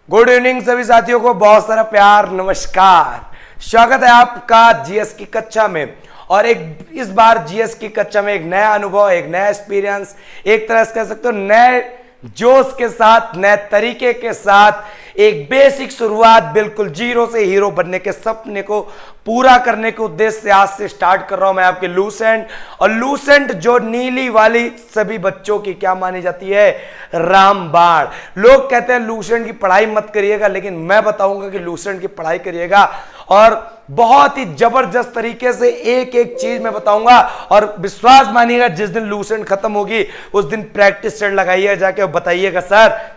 Good evening सभी साथियों को, बहुत सारा प्यार, नमस्कार। स्वागत है आपका जीएस की कक्षा में। और एक इस बार जीएस की कक्षा में एक नया अनुभव, एक नया एक्सपीरियंस, एक तरह से कह सकते हो नए जोश के साथ, नए तरीके के साथ, एक बेसिक शुरुआत, बिल्कुल जीरो से हीरो बनने के सपने को पूरा करने के उद्देश्य से आज से स्टार्ट कर रहा हूं मैं आपके लूसेंट। और लूसेंट जो नीली वाली सभी बच्चों की क्या मानी जाती है, रामबाण। लोग कहते हैं लूसेंट की पढ़ाई मत करिएगा, लेकिन मैं बताऊंगा कि लूसेंट की पढ़ाई करिएगा और बहुत ही जबरदस्त तरीके से एक एक चीज मैं बताऊंगा। और विश्वास मानिएगा, जिस दिन लूसेंट खत्म होगी उस दिन प्रैक्टिस सेट लगाइएगा जाके और बताइएगा सर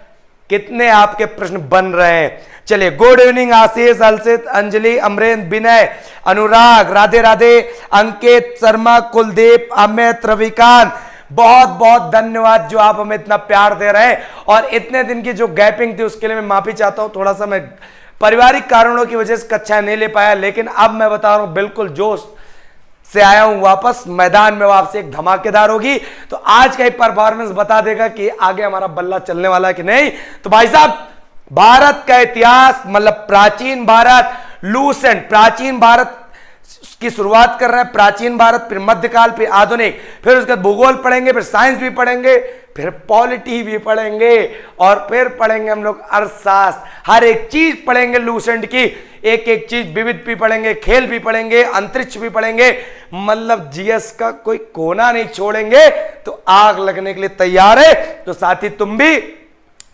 कितने आपके प्रश्न बन रहे हैं। चलिए, गुड इवनिंग आशीष, अलसित, अंजलि, अमरेंद्र, विनय, अनुराग, राधे राधे, अंकित, शर्मा, कुलदीप, अमित, रविकांत, बहुत बहुत धन्यवाद जो आप हमें इतना प्यार दे रहे हैं। और इतने दिन की जो गैपिंग थी उसके लिए मैं माफी चाहता हूं, थोड़ा सा मैं पारिवारिक कारणों की वजह से कक्षा नहीं ले पाया, लेकिन अब मैं बता रहा हूं बिल्कुल जोश से आया हूं वापस। मैदान में वापसी एक धमाकेदार होगी, तो आज का ही परफॉर्मेंस बता देगा कि आगे हमारा बल्ला चलने वाला है कि नहीं। तो भाई साहब, भारत का इतिहास, मतलब प्राचीन भारत, लूसेंट, प्राचीन भारत की शुरुआत कर रहे हैं। प्राचीन भारत, फिर मध्यकाल, फिर आधुनिक, फिर उसके बाद भूगोल पढ़ेंगे, फिर साइंस भी पढ़ेंगे, फिर पॉलिटी भी पढ़ेंगे, और फिर पढ़ेंगे हम लोग अर्थशास्त्र। हर एक चीज पढ़ेंगे लूसेंट की, एक एक चीज, विविध भी पढ़ेंगे, खेल भी पढ़ेंगे, अंतरिक्ष भी पढ़ेंगे, मतलब जीएस का कोई कोना नहीं छोड़ेंगे। तो आग लगने के लिए तैयार है तो साथी तुम भी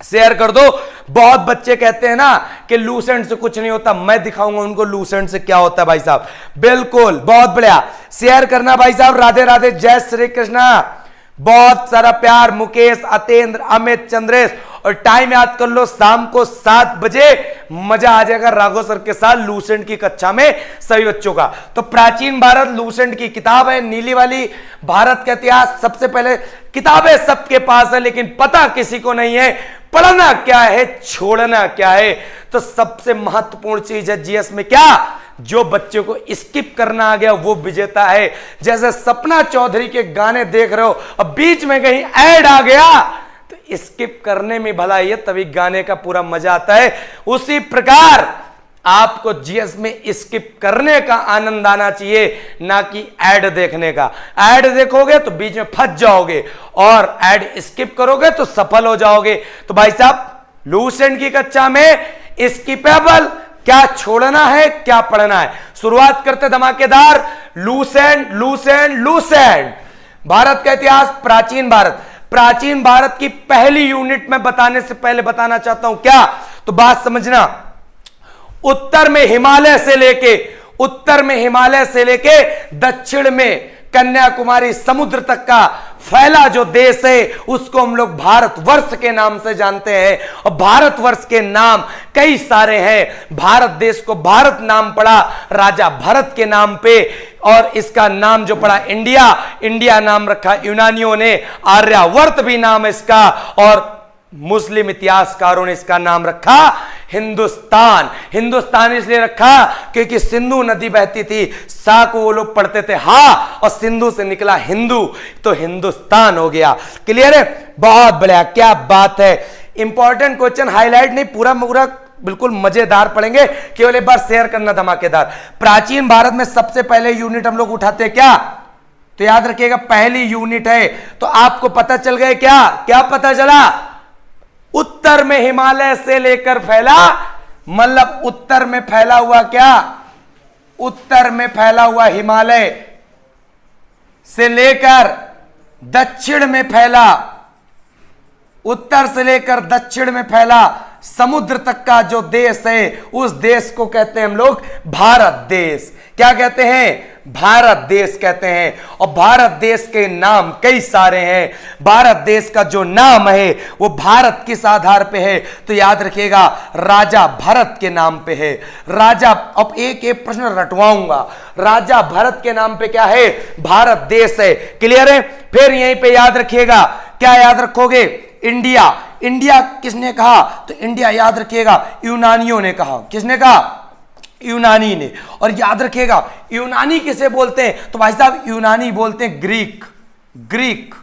शेयर कर दो। बहुत बच्चे कहते हैं ना कि लूसेंट से कुछ नहीं होता, मैं दिखाऊंगा उनको लूसेंट से क्या होता है भाई साहब। बिल्कुल, बहुत बढ़िया, शेयर करना भाई साहब। राधे राधे, जय श्री कृष्णा, बहुत सारा प्यार। मुकेश, अतेंद्र, अमित, चंद्रेश, और टाइम याद कर लो, शाम को 7 बजे मजा आ जाएगा राघव सर के साथ लूसेंट की कक्षा में सभी बच्चों का। तो प्राचीन भारत लूसेंट की किताब है, नीली वाली, भारत का इतिहास। सबसे पहले किताबें सबके पास है, लेकिन पता किसी को नहीं है पढ़ना क्या है, छोड़ना क्या है। तो सबसे महत्वपूर्ण चीज है जीएस में क्या, जो बच्चे को स्किप करना आ गया वो विजेता है। जैसे सपना चौधरी के गाने देख रहे हो, अब बीच में कहीं ऐड आ गया तो स्किप करने में भला ये तभी गाने का पूरा मजा आता है। उसी प्रकार आपको जीएस में स्किप करने का आनंद आना चाहिए, ना कि ऐड देखने का। ऐड देखोगे तो बीच में फंस जाओगे, और ऐड स्किप करोगे तो सफल हो जाओगे। तो भाई साहब, लूसेंट की कक्षा में स्किपेबल क्या छोड़ना है, क्या पढ़ना है, शुरुआत करते धमाकेदार। लूसेंट लूसेंट लूसेंट, भारत का इतिहास, प्राचीन भारत। प्राचीन भारत की पहली यूनिट में बताने से पहले बताना चाहता हूं क्या, तो बात समझना। उत्तर में हिमालय से लेके दक्षिण में कन्याकुमारी समुद्र तक का फैला जो देश है उसको हम लोग भारतवर्ष के नाम से जानते हैं। और भारतवर्ष के नाम कई सारे हैं। भारत देश को भारत नाम पड़ा राजा भरत के नाम पे, और इसका नाम जो पड़ा इंडिया, इंडिया नाम रखा यूनानियों ने, आर्यावर्त भी नाम इसका, और मुस्लिम इतिहासकारों ने इसका नाम रखा हिंदुस्तान। हिंदुस्तान इसलिए रखा क्योंकि सिंधु नदी बहती थी, सा को वो लोग पढ़ते थे हा, और सिंधु से निकला हिंदू, तो हिंदुस्तान हो गया। क्लियर है, बहुत बढ़िया, क्या बात है। इंपॉर्टेंट क्वेश्चन, हाईलाइट नहीं, पूरा बिल्कुल मजेदार पढ़ेंगे, केवल एक बार शेयर करना धमाकेदार। प्राचीन भारत में सबसे पहले यूनिट हम लोग उठाते क्या, तो याद रखिएगा पहली यूनिट है। तो आपको पता चल गया क्या पता चला, उत्तर में हिमालय से लेकर फैला, मतलब उत्तर में फैला हुआ क्या, उत्तर में फैला हुआ हिमालय से लेकर दक्षिण में फैला, उत्तर से लेकर दक्षिण में फैला समुद्र तक का जो देश है, उस देश को कहते हैं हम लोग भारत देश। क्या कहते हैं, भारत देश कहते हैं। और भारत देश के नाम कई सारे हैं। भारत देश का जो नाम है वो भारत किस आधार पे है, तो याद रखिएगा राजा भरत के नाम पे है। राजा, अब एक एक प्रश्न रटवाऊंगा, राजा भरत के नाम पे क्या है, भारत देश है। क्लियर है, फिर यहीं पे याद रखिएगा, क्या याद रखोगे, इंडिया। इंडिया किसने कहा, तो इंडिया याद रखिएगा यूनानियों ने कहा। किसने कहा, यूनानी ने। और याद रखिएगा यूनानी किसे बोलते हैं, तो भाई साहब यूनानी बोलते हैं ग्रीक। ग्रीक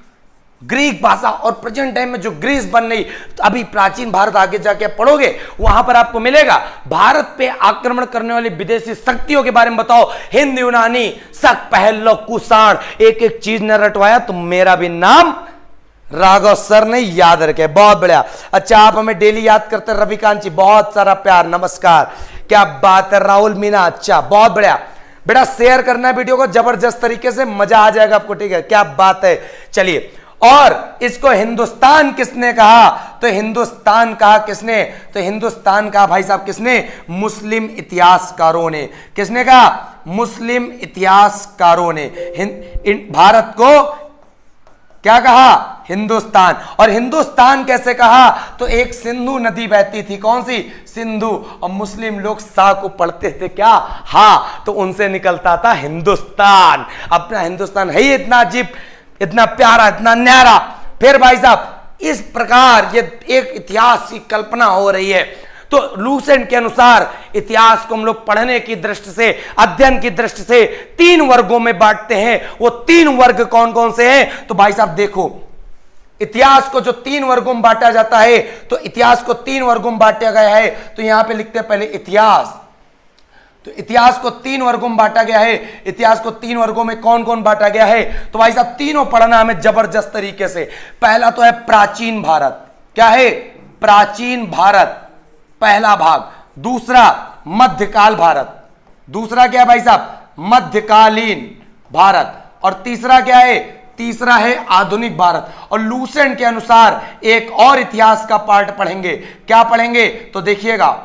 ग्रीक भाषा और प्रेजेंट टाइम में जो ग्रीस बन रही, तो अभी प्राचीन भारत आगे जाके पढ़ोगे वहां पर आपको मिलेगा। भारत पे आक्रमण करने वाली विदेशी शक्तियों के बारे में बताओ। हिंद, यूनानी, शक, पहलो, कुषाण, एक एक चीज न रटवाया तो मेरा भी नाम राघव सर ने याद रखे। बहुत बढ़िया। अच्छा, आप हमें डेली याद करते हैं। रविकांत जी बहुत सारा प्यार, नमस्कार, क्या बात है। राहुल मीना, अच्छा बहुत बढ़िया बेटा, शेयर करना है वीडियो को जबरदस्त तरीके से, मजा आ जाएगा आपको, ठीक है, क्या बात है। चलिए, और इसको हिंदुस्तान किसने कहा? तो हिंदुस्तान कहा किसने? तो हिंदुस्तान कहा भाई साहब किसने? मुस्लिम इतिहासकारों ने। किसने कहा? मुस्लिम इतिहासकारों ने भारत को क्या कहा? हिंदुस्तान। और हिंदुस्तान कैसे कहा? तो एक सिंधु नदी बहती थी, कौन सी? सिंधु, और मुस्लिम लोग सा को पढ़ते थे क्या? हाँ, तो उनसे निकलता था हिंदुस्तान। अपना हिंदुस्तान है ही इतना अजीब, इतना प्यारा, इतना न्यारा। फिर भाई साहब इस प्रकार ये एक इतिहास की कल्पना हो रही है। तो लूसेंट के अनुसार इतिहास को हम लोग पढ़ने की दृष्टि से, अध्ययन की दृष्टि से 3 वर्गों में बांटते हैं। वो 3 वर्ग कौन कौन से हैं? तो भाई साहब देखो, इतिहास को जो 3 वर्गों में बांटा जाता है, तो इतिहास को 3 वर्गों में बांटा गया है। तो यहां पे लिखते हैं पहले इतिहास। तो इतिहास को 3 वर्गों में बांटा गया है। इतिहास को 3 वर्गों में कौन कौन बांटा गया है? तो भाई साहब तीनों पढ़ना हमें जबरदस्त तरीके से। पहला तो है प्राचीन भारत। क्या है? प्राचीन भारत, पहला भाग। दूसरा मध्यकाल भारत। दूसरा क्या है भाई साहब? मध्यकालीन भारत। और तीसरा क्या है? तीसरा है आधुनिक भारत। और लूसेंट के अनुसार एक और इतिहास का पार्ट पढ़ेंगे। क्या पढ़ेंगे? तो देखिएगा,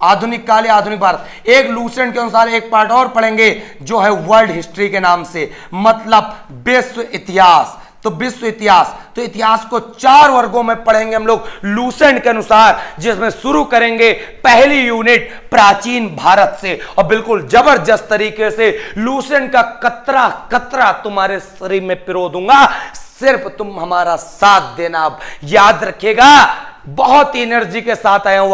आधुनिक काल या आधुनिक भारत। एक लूसेंट के अनुसार एक पार्ट और पढ़ेंगे जो है वर्ल्ड हिस्ट्री के नाम से, मतलब विश्व इतिहास। तो विश्व इतिहास, तो इतिहास को 4 वर्गों में पढ़ेंगे हम लोग लूसेंट के अनुसार, जिसमें शुरू करेंगे पहली यूनिट प्राचीन भारत से। और बिल्कुल जबरदस्त तरीके से लूसेंट का कतरा कतरा तुम्हारे शरीर में पिरो दूंगा, सिर्फ तुम हमारा साथ देना। याद रखिएगा, बहुत ही एनर्जी के साथ आया हूं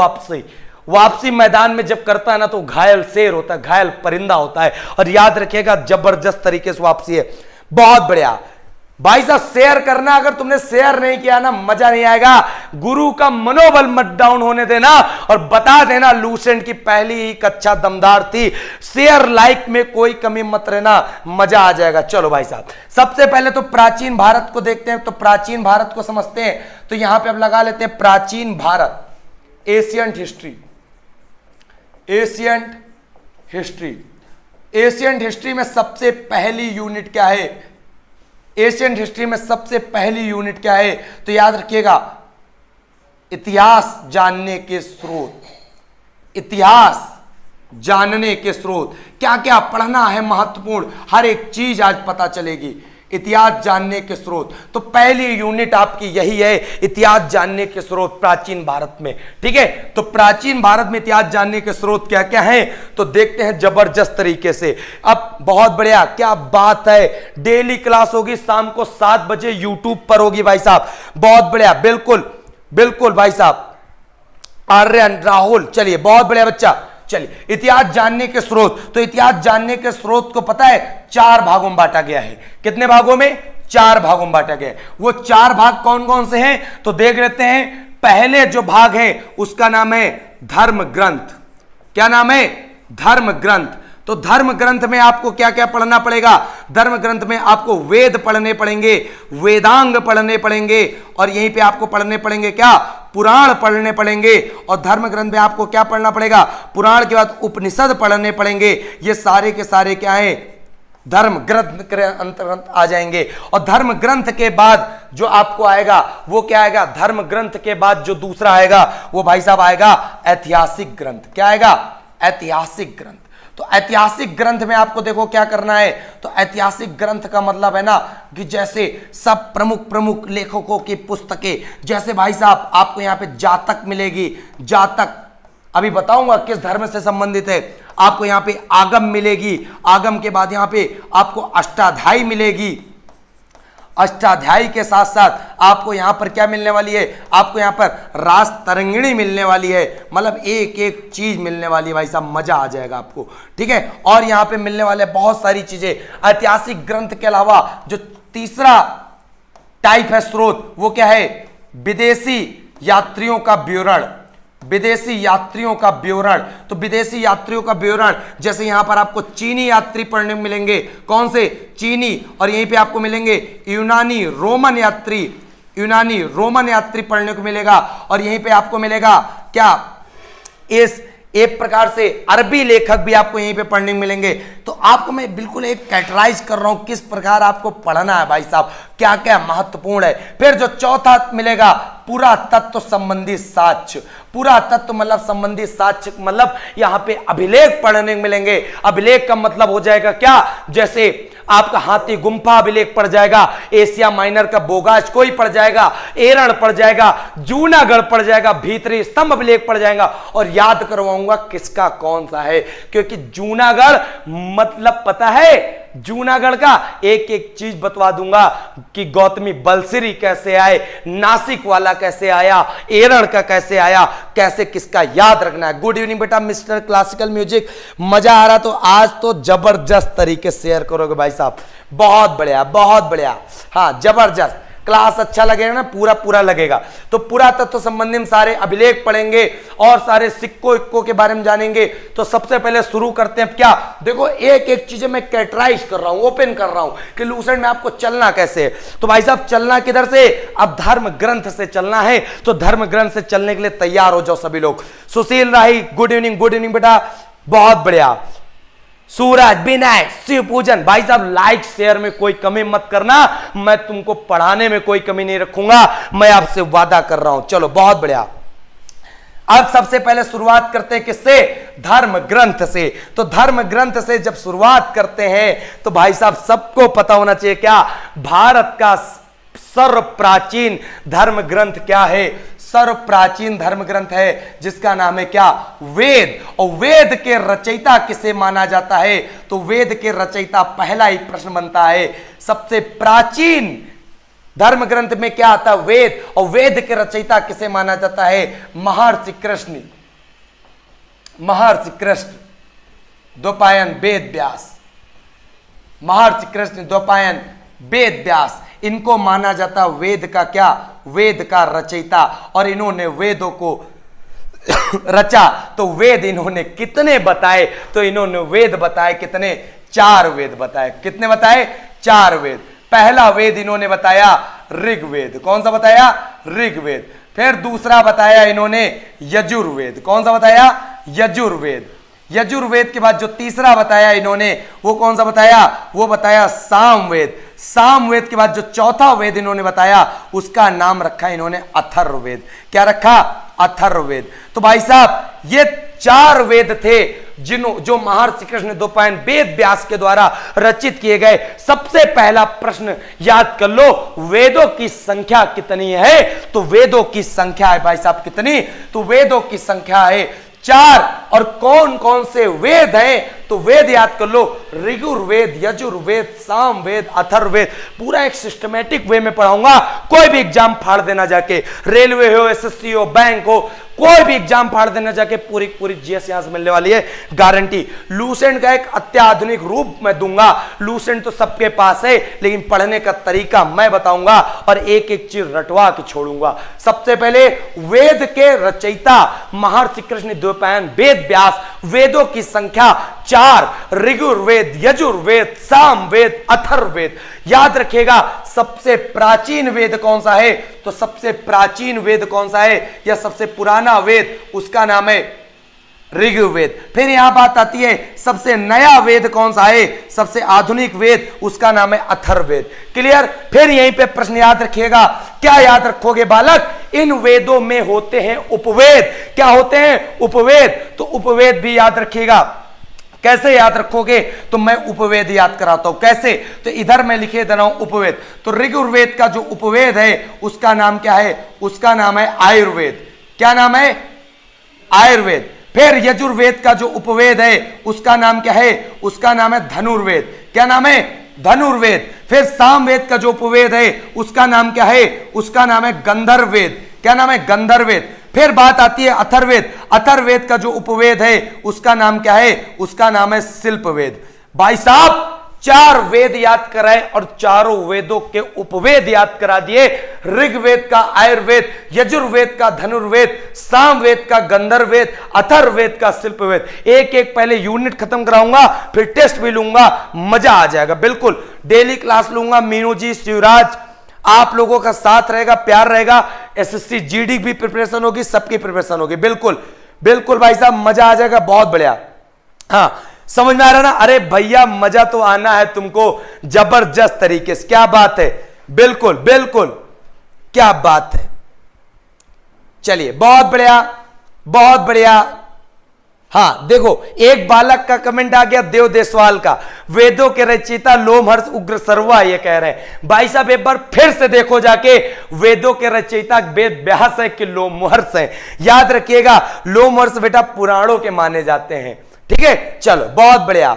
वापसी मैदान में जब करता है ना, तो घायल शेर होता है, घायल परिंदा होता है। और याद रखिएगा, जबरदस्त तरीके से वापसी है। बहुत बढ़िया भाई साहब, शेयर करना। अगर तुमने शेयर नहीं किया ना, मजा नहीं आएगा। गुरु का मनोबल मत डाउन होने देना, और बता देना लूसेंट की पहली ही कक्षा दमदार थी। शेयर लाइक में कोई कमी मत रहना, मजा आ जाएगा। चलो भाई साहब, सबसे पहले तो प्राचीन भारत को देखते हैं। तो प्राचीन भारत को समझते हैं, तो यहां पर अब लगा लेते हैं प्राचीन Bharat, ancient history. Ancient history, ancient history में सबसे पहली यूनिट क्या है? एशियंट हिस्ट्री में सबसे पहली यूनिट क्या है? तो याद रखिएगा, इतिहास जानने के स्रोत। इतिहास जानने के स्रोत, क्या क्या पढ़ना है महत्वपूर्ण, हर एक चीज आज पता चलेगी। इतिहास जानने के स्रोत, तो पहली यूनिट आपकी यही है, इतिहास जानने के स्रोत प्राचीन भारत में। ठीक है, तो प्राचीन भारत में इतिहास जानने के स्रोत क्या क्या हैं, तो देखते हैं जबरदस्त तरीके से। अब बहुत बढ़िया, क्या बात है, डेली क्लास होगी शाम को 7 बजे यूट्यूब पर होगी भाई साहब। बहुत बढ़िया, बिल्कुल बिल्कुल भाई साहब। आर्यन, राहुल, चलिए बहुत बढ़िया बच्चा। चलिए, इतिहास जानने के स्रोत, तो इतिहास जानने के स्रोत को पता है 4 भागों में बांटा गया है। कितने भागों में? 4 भागों में बांटा गया है। वो 4 भाग कौन कौन से हैं, तो देख लेते हैं। पहले जो भाग है उसका नाम है धर्म ग्रंथ। क्या नाम है? धर्म ग्रंथ। तो धर्म ग्रंथ में आपको क्या क्या पढ़ना पड़ेगा? धर्म ग्रंथ में आपको वेद पढ़ने पड़ेंगे, वेदांग पढ़ने पड़ेंगे, और यहीं पे आपको पढ़ने पड़ेंगे क्या? पुराण पढ़ने पड़ेंगे। और धर्म ग्रंथ में आपको क्या पढ़ना पड़ेगा? पुराण के बाद उपनिषद पढ़ने पड़ेंगे। ये सारे के सारे क्या है? धर्म ग्रंथ के अंतर्गत आ जाएंगे। और धर्म ग्रंथ के बाद जो आपको आएगा वो क्या आएगा? धर्म ग्रंथ के बाद जो दूसरा आएगा वो भाई साहब आएगा ऐतिहासिक ग्रंथ। क्या आएगा? ऐतिहासिक ग्रंथ। तो ऐतिहासिक ग्रंथ में आपको देखो क्या करना है। तो ऐतिहासिक ग्रंथ का मतलब है ना कि जैसे सब प्रमुख प्रमुख लेखकों की पुस्तकें, जैसे भाई साहब आपको यहाँ पे जातक मिलेगी। जातक अभी बताऊंगा किस धर्म से संबंधित है। आपको यहाँ पे आगम मिलेगी। आगम के बाद यहाँ पे आपको अष्टाध्यायी मिलेगी। अष्टाध्यायी के साथ साथ आपको यहां पर क्या मिलने वाली है? आपको यहां पर रास तरंगिणी मिलने वाली है। मतलब एक एक चीज मिलने वाली है भाई साहब, मजा आ जाएगा आपको। ठीक है, और यहां पे मिलने वाले बहुत सारी चीजें। ऐतिहासिक ग्रंथ के अलावा जो तीसरा टाइप है स्रोत, वो क्या है? विदेशी यात्रियों का विवरण, विदेशी यात्रियों का विवरण। तो विदेशी यात्रियों का विवरण, जैसे यहां पर आपको चीनी यात्री पढ़ने में मिलेंगे, कौन से? चीनी। और यहीं पे आपको मिलेंगे यूनानी रोमन यात्री, यूनानी रोमन यात्री पढ़ने को मिलेगा। और यहीं पे आपको मिलेगा क्या? इस एक प्रकार से अरबी लेखक भी आपको यहीं पे पढ़ने में मिलेंगे। तो आपको मैं बिल्कुल एक कैटेगराइज कर रहा हूं किस प्रकार आपको पढ़ना है भाई साहब, क्या क्या महत्वपूर्ण है। फिर जो चौथा मिलेगा, पुरातत्व संबंधी साक्ष्य। पुरातत्व मतलब संबंधी साक्ष्य, मतलब यहां पे अभिलेख पढ़ने को मिलेंगे। अभिलेख का मतलब हो जाएगा क्या? जैसे आपका हाथी गुम्फा अभिलेख पड़ जाएगा, एशिया माइनर का बोगाज कोई पड़ जाएगा, एरण पड़ जाएगा, जूनागढ़ पड़ जाएगा, भीतरी स्तंभ अभिलेख पड़ जाएगा। और याद करवाऊंगा किसका कौन सा है, क्योंकि जूनागढ़ मतलब पता है, जूनागढ़ का एक एक चीज बतवा दूंगा कि गौतमी बलसिरी कैसे आए, नासिक वाला कैसे आया, एरण का कैसे आया, कैसे किसका याद रखना है। गुड इवनिंग बेटा मिस्टर क्लासिकल म्यूजिक, मजा आ रहा? तो आज तो जबरदस्त तरीके से शेयर करोगे भाई साहब, बहुत बढ़िया बहुत बढ़िया। हाँ जबरदस्त क्लास अच्छा लगेगा ना, पूरा पूरा लगेगा। तो पुरातत्व संबंधी में सारे अभिलेख पढ़ेंगे और सारे सिक्कों इक्कों के बारे में जानेंगे। तो सबसे पहले शुरू करते हैं क्या? देखो एक एक चीजें मैं कैटेगराइज कर रहा हूं, ओपन कर रहा हूं कि लूसेंट में आपको चलना कैसे है। तो भाई साहब चलना किधर से? अब धर्म ग्रंथ से चलना है। तो धर्म ग्रंथ से चलने के लिए तैयार हो जाओ सभी लोग। सुशील राही गुड इवनिंग बेटा, बहुत बढ़िया। सूरज विनय शिव पूजन, भाई साहब लाइक शेयर में कोई कमी मत करना, मैं तुमको पढ़ाने में कोई कमी नहीं रखूंगा, मैं आपसे वादा कर रहा हूं। चलो बहुत बढ़िया। अब सबसे पहले शुरुआत करते हैं किससे? धर्म ग्रंथ से। तो धर्म ग्रंथ से जब शुरुआत करते हैं तो भाई साहब सबको पता होना चाहिए क्या? भारत का सर्व प्राचीन धर्म ग्रंथ क्या है? सर्व प्राचीन धर्म ग्रंथ है जिसका नाम है क्या? वेद। और वेद के रचयिता किसे माना जाता है? तो वेद के रचयिता, पहला ही प्रश्न बनता है, सबसे प्राचीन धर्म ग्रंथ में क्या आता है? वेद। और वेद के रचयिता किसे माना जाता है? महर्षि कृष्ण, महर्षि कृष्ण द्वैपायन वेद व्यास, महर्षि कृष्ण द्वैपायन वेद व्यास, इनको माना जाता वेद का क्या? वेद का रचयिता। और इन्होंने वेदों को रचा। तो वेद इन्होंने कितने बताए? तो इन्होंने वेद बताए कितने? 4 वेद बताए। कितने बताए? 4 वेद। पहला वेद इन्होंने बताया ऋग्वेद। कौन सा बताया? ऋग्वेद। फिर दूसरा बताया इन्होंने यजुर्वेद। कौन सा बताया? यजुर्वेद। यजुर्वेद के बाद जो तीसरा बताया इन्होंने वो कौन सा बताया? वो बताया सामवेद। सामवेद के बाद जो चौथा वेद इन्होंने बताया उसका नाम रखा इन्होंने अथर्ववेद। क्या रखा? अथर्ववेद। तो भाई साहब ये 4 वेद थे जो महर्षि कृष्ण द्वैपायन वेद व्यास के द्वारा रचित किए गए। सबसे पहला प्रश्न याद कर लो, वेदों की संख्या कितनी है? तो वेदों की संख्या है भाई साहब कितनी? तो वेदों की संख्या है 4। और कौन कौन से वेद हैं? तो वेद याद कर लो, ऋग्वेद, यजुर्वेद, सामवेद, अथर्ववेद। पूरा एक सिस्टमेटिक वे में पढ़ाऊंगा। कोई भी एग्जाम फाड़ देना जाके, रेलवे हो, एसएससी हो, बैंक हो, कोई भी एग्जाम फाड़ देना जाके पूरी पूरी जीएस यहां से मिलने वाली है, गारंटी। लूसेंट का एक अत्याधुनिक रूप मैं दूंगा। लूसेंट तो सबके पास है, लेकिन पढ़ने का तरीका मैं बताऊंगा और एक एक चीज रटवा के छोड़ूंगा। सबसे पहले वेद के रचयिता महर्षि कृष्ण द्वैपायन वेद व्यास। वेदों की संख्या 4, ऋग्वेद, यजुर्वेद, सामवेद, अथर्ववेद। याद रखिएगा सबसे प्राचीन वेद कौन सा है? तो सबसे प्राचीन वेद कौन सा है या सबसे पुराना वेद? उसका नाम है ऋग्वेद। फिर यहां बात आती है सबसे नया वेद कौन सा है? सबसे आधुनिक वेद, उसका नाम है अथर्ववेद। क्लियर? फिर यहीं पे प्रश्न याद रखिएगा। क्या याद रखोगे बालक? इन वेदों में होते हैं उपवेद। क्या होते हैं? उपवेद। तो उपवेद भी याद रखिएगा। कैसे याद रखोगे? तो मैं उपवेद याद कराता हूं। कैसे? तो इधर मैं लिखे दे रहा हूं उपवेद। तो ऋग्वेद का जो उपवेद है उसका नाम क्या है? उसका नाम है आयुर्वेद। क्या नाम है? आयुर्वेद। फिर यजुर्वेद का जो उपवेद है उसका नाम क्या है? उसका नाम है धनुर्वेद। क्या नाम है? धनुर्वेद। फिर सामवेद का जो उपवेद है उसका नाम क्या है? उसका नाम है गंधर्ववेद। क्या नाम है? गंधर्ववेद। फिर बात आती है अथर्ववेद। अथर्ववेद का जो उपवेद है उसका नाम क्या है? उसका नाम है शिल्पवेद। भाई साहब 4 वेद याद कराए और चारों वेदों के उपवेद याद करा दिए। ऋग्वेद का आयुर्वेद, यजुर्वेद का धनुर्वेद, सामवेद का गंधर्ववेद, अथर्ववेद का शिल्पवेद। एक एक पहले यूनिट खत्म कराऊंगा, फिर टेस्ट भी लूंगा, मजा आ जाएगा। बिल्कुल डेली क्लास लूंगा। मीनू जी, शिवराज, आप लोगों का साथ रहेगा, प्यार रहेगा। एसएससी जीडी भी प्रिपरेशन होगी, सबकी प्रिपरेशन होगी। बिल्कुल बिल्कुल भाई साहब, मजा आ जाएगा, बहुत बढ़िया। हाँ, समझ में आ रहा ना? अरे भैया मजा तो आना है तुमको जबरदस्त तरीके से। क्या बात है, बिल्कुल बिल्कुल, क्या बात है। चलिए, बहुत बढ़िया बहुत बढ़िया। हाँ देखो, एक बालक का कमेंट आ गया देव देसवाल का, वेदों के रचयिता लोमहर्ष उग्र सर्वा, ये कह रहे हैं। भाई साहब एक बार फिर से देखो जाके, वेदों के रचयिता वेद व्यास है कि लोमहर्ष है। याद रखिएगा, लोमहर्ष बेटा पुराणों के माने जाते हैं। ठीक है, चलो बहुत बढ़िया।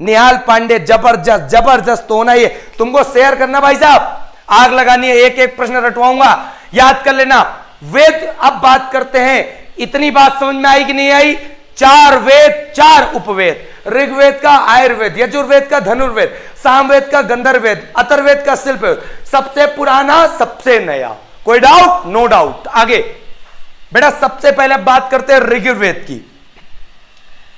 निहाल पांडे, जबरदस्त जबरदस्त होना। ये तुमको शेयर करना भाई साहब, आग लगानी है। एक एक प्रश्न रटवाऊंगा, याद कर लेना। वेद, अब बात करते हैं। इतनी बात समझ में आई कि नहीं आई? 4 वेद, 4 उपवेद, ऋग्वेद का आयुर्वेद, यजुर्वेद का धनुर्वेद, सामवेद का गंधर्ववेद, अथर्ववेद का शिल्पवेद। सबसे पुराना, सबसे नया, कोई डाउट? No doubt. आगे बेटा, सबसे पहले बात करते हैं ऋग्वेद की,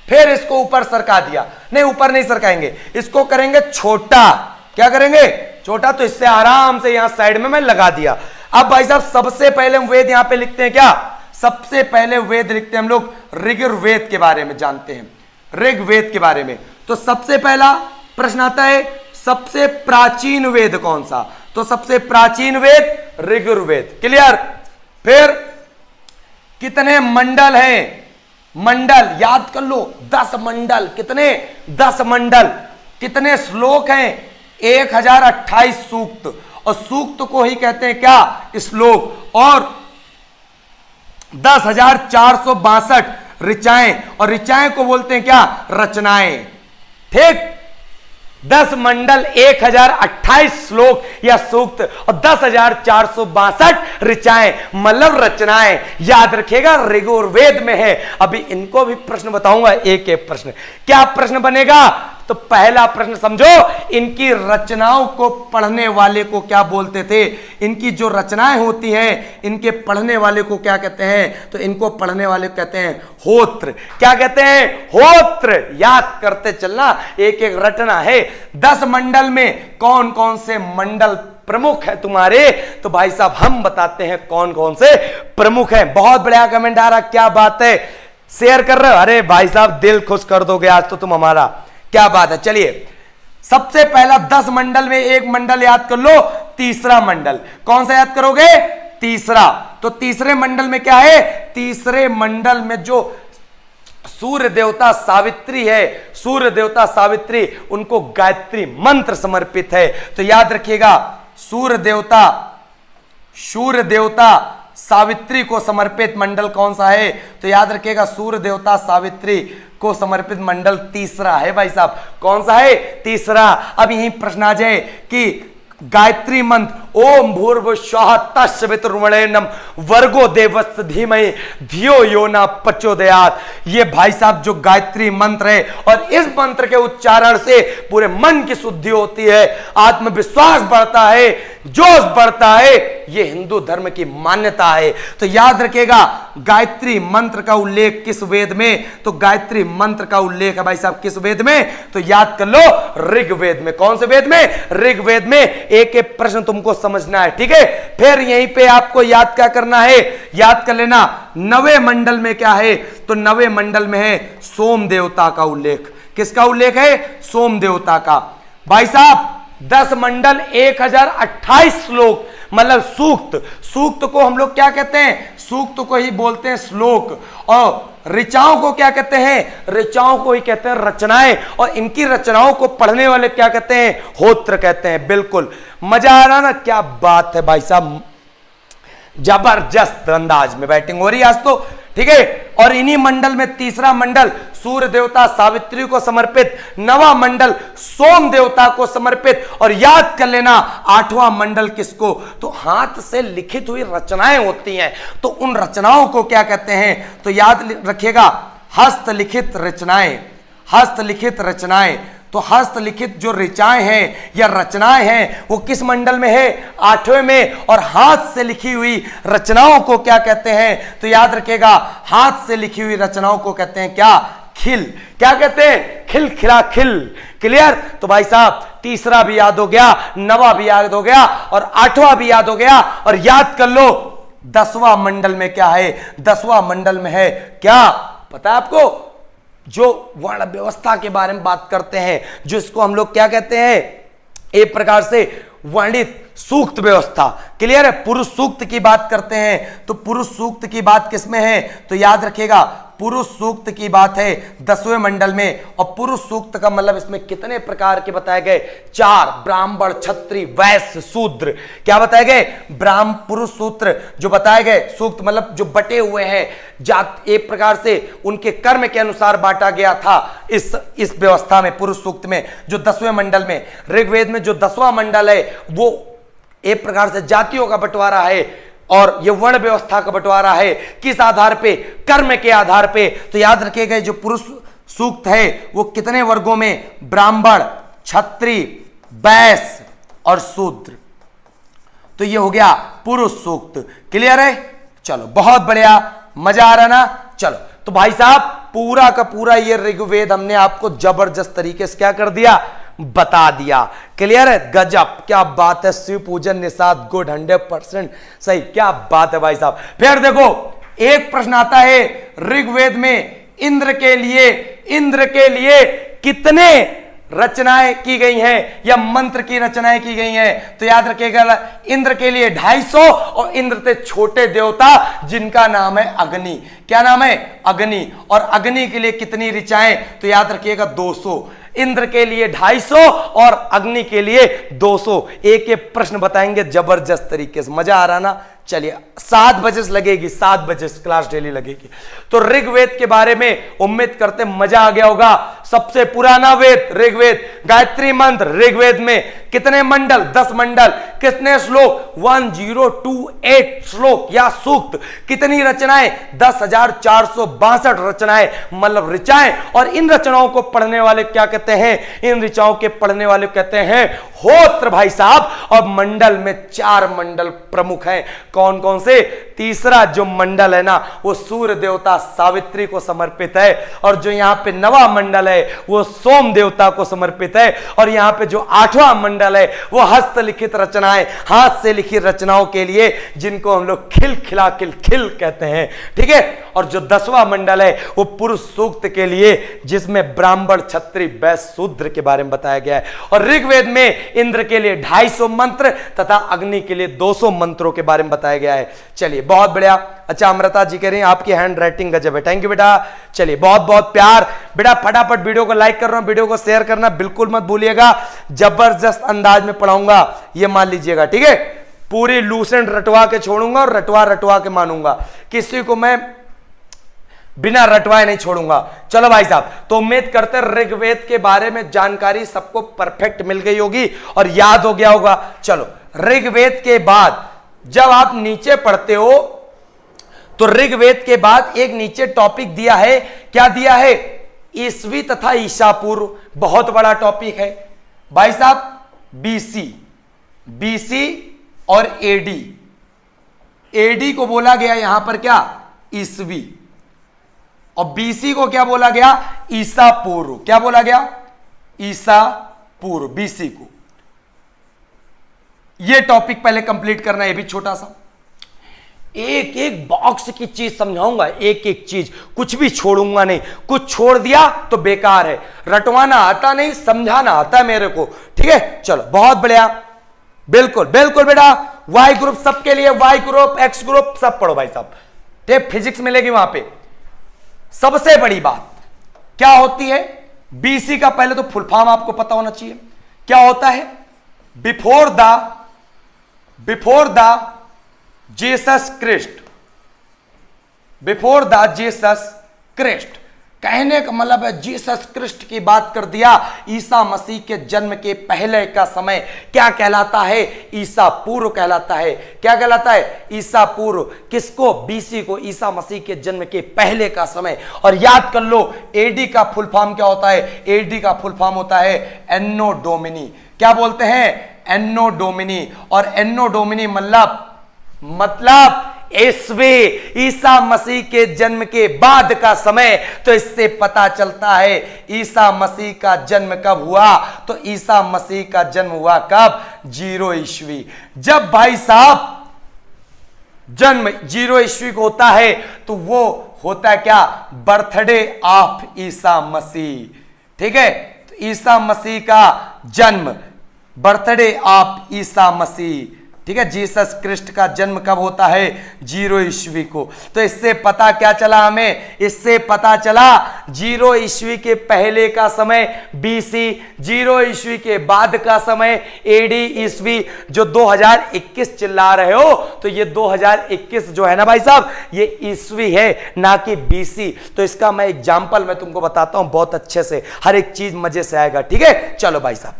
फिर इसको ऊपर सरका दिया। नहीं, ऊपर नहीं सरकाएंगे, इसको करेंगे छोटा। क्या करेंगे? छोटा। तो इससे आराम से यहां साइड में मैं लगा दिया। अब भाई साहब सबसे पहले हम वेद यहां पे लिखते हैं। क्या सबसे पहले वेद लिखते हैं हम लोग? ऋग्वेद के बारे में जानते हैं, ऋग्वेद के बारे में। तो सबसे पहला प्रश्न आता है, सबसे प्राचीन वेद कौन सा? तो सबसे प्राचीन वेद ऋग्वेद। क्लियर? फिर कितने मंडल हैं? मंडल याद कर लो, 10 मंडल। कितने? 10 मंडल। कितने श्लोक हैं? 1028 सूक्त, और सूक्त को ही कहते हैं क्या? श्लोक। और 10,462 ऋचाएं, और ऋचाएं को बोलते हैं क्या? रचनाएं। ठीक, 10 मंडल, 1028 श्लोक या सूक्त, और 10,462 ऋचाएं, मतलब रचनाएं। याद रखिएगा, ऋग्वेद में है। अभी इनको भी प्रश्न बताऊंगा, एक एक प्रश्न। क्या प्रश्न बनेगा? तो पहला प्रश्न समझो, इनकी रचनाओं को पढ़ने वाले को क्या बोलते थे? इनकी जो रचनाएं होती हैं, इनके पढ़ने वाले को क्या कहते हैं? तो इनको पढ़ने वाले को कहते हैं होत्र। क्या कहते हैं? होत्र। याद करते चलना, एक एक रटना है। 10 मंडल में कौन कौन से मंडल प्रमुख है तुम्हारे? तो भाई साहब हम बताते हैं कौन कौन से प्रमुख हैं। बहुत बढ़िया कमेंट आ रहा, क्या बात है, शेयर कर रहे हो। अरे भाई साहब दिल खुश कर दोगे आज तो तुम हमारा, क्या बात है। चलिए, सबसे पहला 10 मंडल में एक मंडल याद कर लो, तीसरा मंडल। कौन सा याद करोगे? तीसरा। तो तीसरे मंडल में क्या है? तीसरे मंडल में जो सूर्य देवता सावित्री है, सूर्य देवता सावित्री, उनको गायत्री मंत्र समर्पित है। तो याद रखिएगा, सूर्य देवता सावित्री को समर्पित मंडल कौन सा है? तो याद रखिएगा, सूर्य देवता सावित्री को समर्पित मंडल तीसरा है। भाई साहब कौन सा है? तीसरा। अब यही प्रश्न आ जाए कि गायत्री मंत्र ओम भूर्भुवस्सुवः तत्सवितुर्वरेण्यं भर्गो देवस्य धीमहि धियो यो न प्रचोदयात्। ये भाई साहब जो गायत्री मंत्र है, और इस मंत्र के उच्चारण से पूरे मन की शुद्धि होती है, आत्मविश्वास बढ़ता है, जोश बढ़ता है। ये हिंदू धर्म की मान्यता है। तो याद रखिएगा, गायत्री मंत्र का उल्लेख किस वेद में? तो गायत्री मंत्र का उल्लेख है भाई साहब किस वेद में? तो याद कर लो, ऋग्वेद में। कौन से वेद में? ऋग्वेद में। एक एक प्रश्न तुमको समझना है, ठीक है। फिर यहीं पे आपको याद क्या करना है? याद कर लेना, 9वें मंडल में क्या है? तो 9वें मंडल में है सोम देवता का उल्लेख। किसका उल्लेख है? सोम देवता का। भाई साहब 10 मंडल, 1028 श्लोक, मतलब सूक्त। सूक्त को हम लोग क्या कहते हैं? सूक्त को ही बोलते हैं श्लोक। और ऋचाओं को क्या कहते हैं? ऋचाओं को ही कहते हैं रचनाएं। और इनकी रचनाओं को पढ़ने वाले क्या कहते हैं? होत्र कहते हैं। बिल्कुल मजा आ रहा ना? क्या बात है भाई साहब, जबरदस्त अंदाज में बैटिंग हो रही है आज तो, ठीक है। और इन्हीं मंडल में तीसरा मंडल सूर्य देवता सावित्री को समर्पित, 9वां मंडल सोम देवता को समर्पित, और याद कर लेना 8वां मंडल किसको? तो हाथ से लिखित हुई रचनाएं होती हैं, तो उन रचनाओं को क्या कहते हैं? तो याद रखिएगा, हस्तलिखित रचनाएं। हस्तलिखित रचनाएं। तो हस्तलिखित जो ऋचाएं हैं या रचनाएं हैं वो किस मंडल में है? 8वें में। और हाथ से लिखी हुई रचनाओं को क्या कहते हैं? तो याद रखिएगा, हाथ से लिखी हुई रचनाओं को कहते हैं क्या? खिल। क्या कहते हैं? खिल खिला खिल। क्लियर? तो भाई साहब तीसरा भी याद हो गया, नवा भी याद हो गया और 8वां भी याद हो गया। और याद कर लो 10वां मंडल में क्या है? 10वां मंडल में है क्या? पता है आपको? जो वर्ण व्यवस्था के बारे में बात करते हैं, जो इसको हम लोग क्या कहते हैं? एक प्रकार से वर्णित सूक्त व्यवस्था। क्लियर है? पुरुष सूक्त की बात करते हैं तो पुरुष सूक्त की बात किसमें है? तो याद रखिएगा पुरुष सूक्त की बात है 10वें मंडल में। और पुरुष सूक्त का मतलब इसमें कितने प्रकार के बताए गए? 4। ब्राह्मण, क्षत्रिय, वैश्य, शूद्र। क्या बताए गए? ब्राह्मण, पुरुष सूत्र जो बताए गए, सूक्त मतलब जो बटे हुए हैं जात, एक प्रकार से उनके कर्म के अनुसार बांटा गया था इस व्यवस्था में, पुरुष सूक्त में, जो 10वें मंडल में। ऋग्वेद में जो 10वां मंडल है वो एक प्रकार से जातियों का बंटवारा है और ये वर्ण व्यवस्था का बंटवारा है। किस आधार पे? कर्म के आधार पे। तो याद रखिएगा जो पुरुष सूक्त है वो कितने वर्गों में? ब्राह्मण, क्षत्रिय, वैश्य और शूद्र। तो ये हो गया पुरुष सूक्त। क्लियर है? चलो बहुत बढ़िया, मजा आ रहा ना? चलो तो भाई साहब पूरा का पूरा ये ऋग्वेद हमने आपको जबरदस्त तरीके से क्या कर दिया? बता दिया। क्लियर है? गजब, क्या बात है। शिव पूजन निषाद गुड, 100% सही। क्या बात है भाई साहब। फिर देखो एक प्रश्न आता है ऋग्वेद में इंद्र के लिए कितने रचनाएं की गई हैं या मंत्र की रचनाएं की गई हैं? तो याद रखिएगा इंद्र के लिए 250 और इंद्र से छोटे देवता जिनका नाम है अग्नि। क्या नाम है? अग्नि। और अग्नि के लिए कितनी ऋचाएं? तो याद रखिएगा 200। इंद्र के लिए 250 और अग्नि के लिए 200। एक एक प्रश्न बताएंगे जबरदस्त तरीके से। मजा आ रहा ना? चलिए 7 बजे से लगेगी, 7 बजे से क्लास डेली लगेगी। तो ऋग्वेद के बारे में उम्मीद करते मजा आ गया होगा। सबसे पुराना वेद ऋग्वेद, गायत्री मंत्र ऋग्वेद में कितने मंडल? 10 मंडल। कितने श्लोक? 1028 श्लोक या सूक्त। कितनी रचनाएं? 10,462 रचनाएं, मतलब ऋचाएं। और इन रचनाओं को पढ़ने वाले क्या कहते हैं? इन ऋचाओं के पढ़ने वाले कहते हैं होत्र भाई साहब। और मंडल में 4 मंडल प्रमुख हैं। कौन कौन से? तीसरा जो मंडल है ना वो सूर्य देवता सावित्री को समर्पित है। और जो यहां पे 9वां मंडल है वो सोम देवता को समर्पित है। और यहां पे जो 8वां मंडल है वो हस्तलिखित रचनाएं, हाथ से लिखित रचनाओं के लिए, जिनको हम लोग खिल खिला खिल खिल कहते हैं। ठीक है? और जो 10वां मंडल है वो पुरुष सूक्त के लिए, जिसमें ब्राह्मण, क्षत्रिय, वैश्य, शूद्र के बारे में बताया गया है। और ऋग्वेद में इंद्र के लिए 250 मंत्र तथा अग्नि के लिए 200 मंत्रों के बारे में बताया गया है। चलिए बहुत बढ़िया। अच्छा अमृता जी कह रही हैं आपकी हैंड राइटिंग गजब है। थैंक यू बेटा। चलिए बहुत बहुत प्यार बेटा। फटाफट वीडियो को लाइक कर रहा हूं, वीडियो को शेयर करना बिल्कुल मत भूलिएगा। जबरदस्त अंदाज में पढ़ाऊंगा ये मान लीजिएगा। ठीक है? पूरी लूसेंट रटवा के छोड़ूंगा और रटवा के मानूंगा। किसी को मैं बिना रटवाए नहीं छोड़ूंगा। चलो भाई साहब, तो उम्मीद करते हैं ऋग्वेद के बारे में जानकारी सबको परफेक्ट मिल गई होगी और याद हो गया होगा। चलो ऋग्वेद के बाद जब आप नीचे पढ़ते हो तो ऋग्वेद के बाद एक नीचे टॉपिक दिया है। क्या दिया है? ईसवी तथा ईसा पूर्व। बहुत बड़ा टॉपिक है भाई साहब। बीसी और एडी को बोला गया यहां पर क्या? ईसवी। और बीसी को क्या बोला गया? ईसा पूर्व। क्या बोला गया? ईसा पूर्व, बीसी को। यह टॉपिक पहले कंप्लीट करना है, ये भी छोटा सा। एक एक बॉक्स की चीज समझाऊंगा, एक एक चीज, कुछ भी छोड़ूंगा नहीं। कुछ छोड़ दिया तो बेकार है। रटवाना आता नहीं, समझाना आता है मेरे को। ठीक है? चलो बहुत बढ़िया। बिल्कुल बिल्कुल बेटा। वाई ग्रुप सबके लिए, वाई ग्रुप, एक्स ग्रुप सब पढ़ो भाई साहब। ठीक, फिजिक्स मिलेगी वहां पे। सबसे बड़ी बात क्या होती है? बीसी का पहले तो फुल फॉर्म आपको पता होना चाहिए। क्या होता है? Before the Jesus Christ. Before the Jesus Christ. कहने का मतलब है जीसस क्रिस्ट की बात कर दिया। ईसा मसीह के जन्म के पहले का समय क्या कहलाता है? ईसा पूर्व कहलाता है। क्या कहलाता है? ईसा पूर्व। किसको? बीसी को, ईसा मसीह के जन्म के पहले का समय। और याद कर लो एडी का फुल फॉर्म क्या होता है? एडी का फुल फॉर्म होता है एन्नो डोमिनी। क्या बोलते हैं? एन्नो डोमिनी। और एन्नो डोमिनी मतलब ईस्वी, ईसा मसीह के जन्म के बाद का समय। तो इससे पता चलता है ईसा मसीह का जन्म कब हुआ? तो ईसा मसीह का जन्म हुआ कब? 0 ईस्वी। जब भाई साहब जन्म 0 ईस्वी को होता है तो वो होता है क्या? Birthday of Isa Masih. ठीक है, तो ईसा मसीह का जन्म, बर्थडे ऑफ ईसा मसीह। ठीक है, जीसस क्रिस्ट का जन्म कब होता है? 0 ईस्वी को। तो इससे पता क्या चला हमें? इससे पता चला 0 ईस्वी के पहले का समय बीसी, 0 ईस्वी के बाद का समय एडी ईस्वी। जो 2021 चिल्ला रहे हो तो ये 2021 जो है ना भाई साहब, ये ईस्वी है ना कि बीसी। तो इसका मैं एग्जाम्पल मैं तुमको बताता हूं बहुत अच्छे से, हर एक चीज मजे से आएगा। ठीक है, चलो भाई साहब,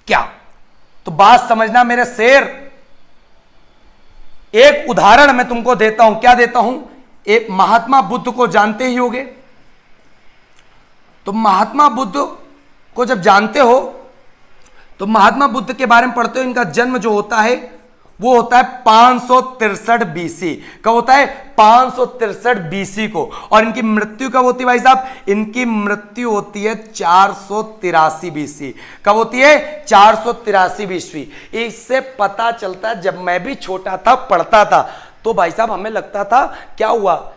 क्या तो बात समझना मेरे शेर। एक उदाहरण मैं तुमको देता हूं। क्या देता हूं? एक महात्मा बुद्ध को जानते ही होगे। तो महात्मा बुद्ध को जब जानते हो तो महात्मा बुद्ध के बारे में पढ़ते हो। इनका जन्म जो होता है वो होता है 563 बीसी। कब होता है? 563 बीसी को। और इनकी मृत्यु कब होती है भाई साहब? इनकी मृत्यु होती है 483 बीसी। कब होती है? 483 बीसी। इससे पता चलता है जब मैं भी छोटा था, पढ़ता था, तो भाई साहब हमें लगता था क्या हुआ,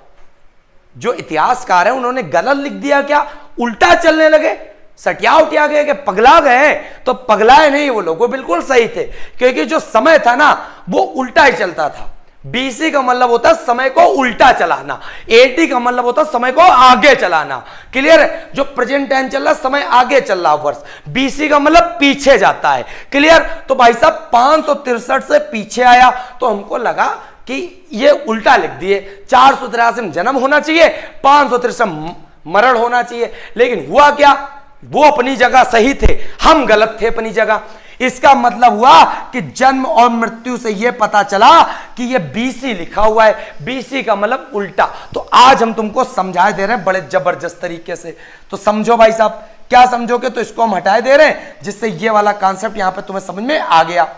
जो इतिहासकार है उन्होंने गलत लिख दिया क्या, उल्टा चलने लगे, सटिया उटिया गए कि पगला गए। तो पगलाए नहीं वो लोग, वो बिल्कुल सही थे, क्योंकि जो समय था ना वो उल्टा ही चलता था। बीसी का मतलब होता है समय को उल्टा चलाना, एटी का मतलब होता है समय को आगे चलाना। क्लियर है? जो प्रेजेंट टाइम चल रहा है, समय आगे चल रहा वर्ष। बीसी का मतलब पीछे जाता है। क्लियर? तो भाई साहब 563 से पीछे आया तो हमको लगा कि ये उल्टा लिख दिए। 483 में जन्म होना चाहिए, 563 मरण होना चाहिए। लेकिन हुआ क्या, वो अपनी जगह सही थे, हम गलत थे अपनी जगह। इसका मतलब हुआ कि जन्म और मृत्यु से यह पता चला कि यह बीसी लिखा हुआ है। बीसी का मतलब उल्टा। तो आज हम तुमको समझाए दे रहे हैं बड़े जबरदस्त तरीके से। तो समझो भाई साहब, क्या समझोगे? तो इसको हम हटाए दे रहे हैं जिससे ये वाला कॉन्सेप्ट यहां पे तुम्हें समझ में आ गया।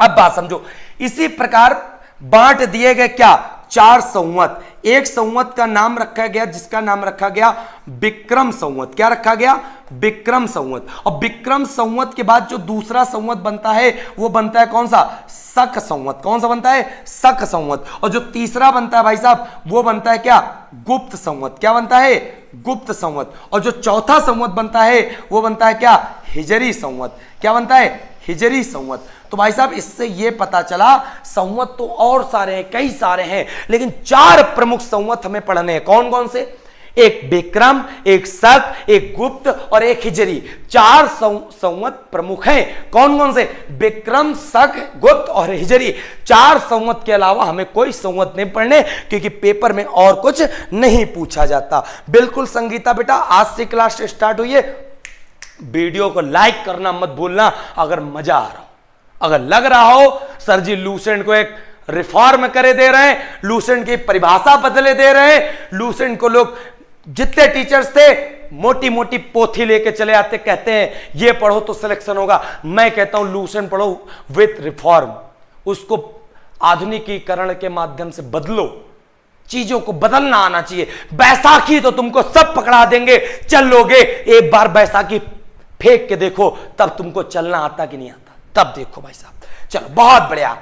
अब बात समझो। इसी प्रकार बांट दिए गए क्या? 4 संवत। एक संवत का नाम रखा गया जिसका नाम रखा गया विक्रम संवत। क्या रखा गया? विक्रम संवत। और विक्रम संवत के बाद जो दूसरा संवत बनता है वो बनता है कौन सा? शक संवत। कौन सा बनता है? शक संवत। और जो तीसरा बनता है भाई साहब वो बनता है क्या? गुप्त संवत। क्या बनता है? गुप्त संवत। और जो चौथा संवत बनता है वो बनता है क्या? हिजरी संवत। क्या बनता है? हिजरी संवत। तो भाई साहब इससे यह पता चला संवत तो और सारे हैं, कई सारे हैं, लेकिन 4 प्रमुख संवत हमें पढ़ने हैं। कौन कौन से? एक विक्रम, एक शक, एक गुप्त और एक हिजरी। 4 संवत प्रमुख हैं। कौन कौन से? विक्रम, शक, गुप्त और हिजरी। 4 संवत के अलावा हमें कोई संवत नहीं पढ़ने, क्योंकि पेपर में और कुछ नहीं पूछा जाता। बिल्कुल संगीता बेटा, आज से क्लास स्टार्ट हुई है। वीडियो को लाइक करना मत भूलना अगर मजा आ रहा हो। अगर लग रहा हो सर जी लूसेंट को एक रिफॉर्म करे दे रहे हैं, लूसेंट की परिभाषा बदले दे रहे हैं, लूसेंट को लोग जितने टीचर्स थे मोटी मोटी पोथी लेके चले आते, कहते हैं ये पढ़ो तो सिलेक्शन होगा। मैं कहता हूं लूसेंट पढ़ो विथ रिफॉर्म, उसको आधुनिकीकरण के माध्यम से बदलो। चीजों को बदलना आना चाहिए। बैसाखी तो तुमको सब पकड़ा देंगे, चल लोगे। एक बार बैसाखी फेंक के देखो, तब तुमको चलना आता कि नहीं आता, तब देखो भाई साहब। चलो बहुत बढ़िया।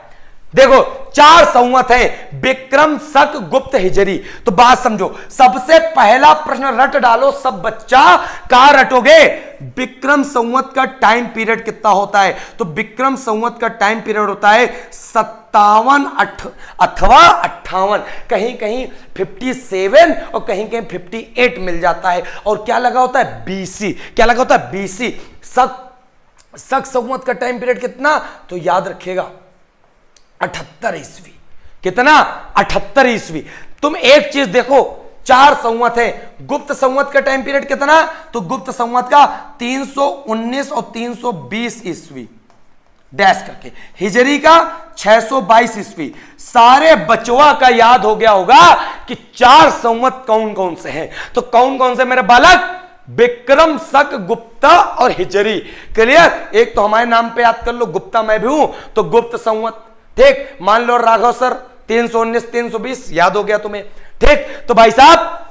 देखो 4 संवत है, विक्रम, शक, गुप्त, हिजरी। तो बात समझो। सबसे पहला प्रश्न रट डालो सब बच्चा, कहां रटोगे? विक्रम संवत का टाइम पीरियड कितना होता है? तो विक्रम संवत का टाइम पीरियड होता है 57 अथवा 58, कहीं कहीं 57 और कहीं कहीं 58 मिल जाता है। और क्या लगा होता है? बीसी। क्या लगा होता है? बीसी। शक संवत का टाइम पीरियड कितना? तो याद रखिएगा 78 ईस्वी। कितना? 78 ईस्वी। तुम एक चीज देखो, 4 संवत है। गुप्त संवत का टाइम पीरियड कितना? तो गुप्त संवत का 319 और 320 ईस्वी डैश करके, हिजरी का 622 ईस्वी। सारे बचवा का याद हो गया होगा कि 4 संवत कौन कौन से हैं। तो कौन कौन से मेरे बालक? विक्रम, शक, गुप्ता और हिजरी। क्लियर? एक तो हमारे नाम पे याद कर लो, गुप्ता मैं भी हूं तो गुप्त संवत। ठीक, मान लो राघव सर 319 320 याद हो गया तुम्हें। ठीक, तो भाई साहब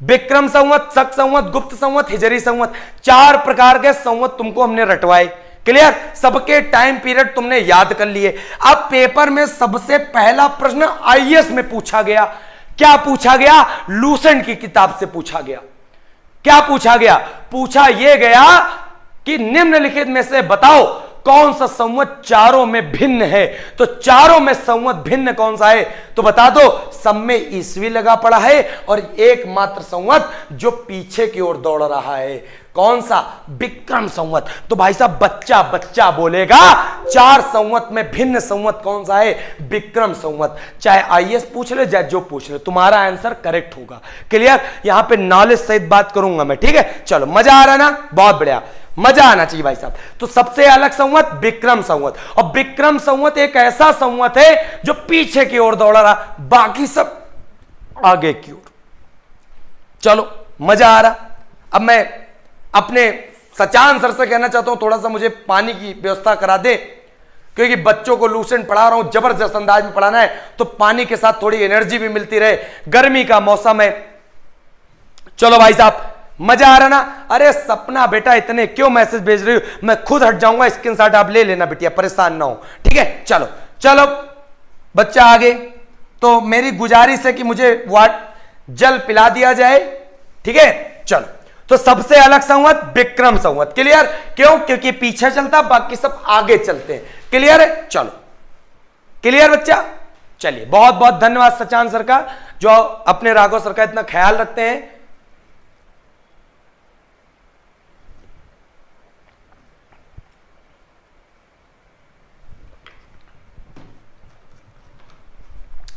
विक्रम संवत, शक संवत, गुप्त संवत, हिजरी संवत, 4 प्रकार के संवत तुमको हमने रटवाए। क्लियर? सबके टाइम पीरियड तुमने याद कर लिए। अब पेपर में सबसे पहला प्रश्न आईएएस में पूछा गया। क्या पूछा गया? लूसेंट की किताब से पूछा गया। क्या पूछा गया? पूछा यह गया कि निम्नलिखित में से बताओ कौन सा संवत चारों में भिन्न है। तो चारों में संवत भिन्न कौन सा है? तो बता दो। सब में ईस्वी लगा पड़ा है और एकमात्र संवत जो पीछे की ओर दौड़ रहा है, कौन सा? विक्रम संवत। तो भाई साहब बच्चा बच्चा बोलेगा 4 संवत में भिन्न संवत कौन सा है? विक्रम संवत। चाहे आईएएस पूछ ले चाहे जो पूछ ले, तुम्हारा आंसर करेक्ट होगा। क्लियर? यहां पे नॉलेज सहित बात करूंगा मैं। ठीक है, चलो मजा आ रहा ना? बहुत बढ़िया, मजा आना चाहिए भाई साहब। तो सबसे अलग संवत विक्रम संवत, और विक्रम संवत एक ऐसा संवत है जो पीछे की ओर दौड़ा रहा, बाकी सब आगे की ओर। चलो मजा आ रहा। अब मैं अपने सचान सर से कहना चाहता हूं थोड़ा सा मुझे पानी की व्यवस्था करा दे, क्योंकि बच्चों को लूसेंट पढ़ा रहा हूं, जबरदस्त अंदाज में पढ़ाना है, तो पानी के साथ थोड़ी एनर्जी भी मिलती रहे। गर्मी का मौसम है। चलो भाई साहब मजा आ रहा ना? अरे सपना बेटा इतने क्यों मैसेज भेज रही हो? मैं खुद हट जाऊंगा, स्क्रीनशॉट आप ले लेना बिटिया, परेशान ना हो। ठीक है, चलो चलो बच्चा आगे। तो मेरी गुजारिश है कि मुझे जल पिला दिया जाए। ठीक है, चलो। तो सबसे अलग संवत विक्रम संवत। क्लियर? क्यों? क्योंकि पीछे चलता, बाकी सब आगे चलते हैं। क्लियर है? चलो क्लियर बच्चा? चलिए, बहुत बहुत धन्यवाद सचान सर का, जो अपने राघव सर का इतना ख्याल रखते हैं।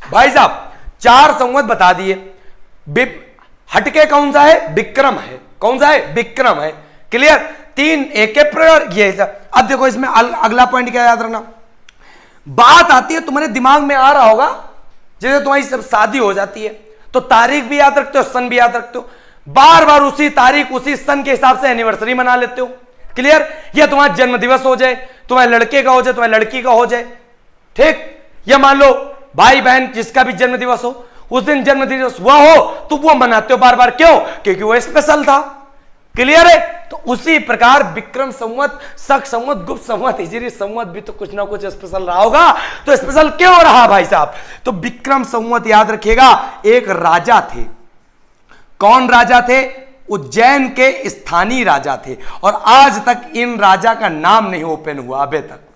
भाई साहब 4 संवत बता दिए। हटके कौन सा है? विक्रम है। कौन सा है? विक्रम है। क्लियर? 3 एक प्रयोग ये। अब देखो इसमें अगला पॉइंट क्या याद रखना, बात आती है तुम्हारे दिमाग में आ रहा होगा, जैसे तुम्हारी सब शादी हो जाती है तो तारीख भी याद रखते हो, सन भी याद रखते हो, बार बार उसी तारीख उसी सन के हिसाब से एनिवर्सरी मना लेते हो। क्लियर? या तुम्हारा जन्म दिवस हो जाए, तुम्हारे लड़के का हो जाए, तुम्हारी लड़की का हो जाए। ठीक? या मान लो भाई बहन जिसका भी जन्म दिवस हो, उस दिन जन्म दिवस हुआ हो तो वो मनाते हो बार बार। क्यों? क्योंकि वो स्पेशल था। क्लियर है? तो उसी प्रकार विक्रम संवत, शक संवत, गुप्त संवत, हिजरी संवत भी तो कुछ ना कुछ स्पेशल रहा होगा। तो स्पेशल क्यों रहा भाई साहब? तो विक्रम संवत याद रखिएगा, एक राजा थे। कौन राजा थे? उज्जैन के स्थानीय राजा थे, और आज तक इन राजा का नाम नहीं ओपन हुआ अभी तक।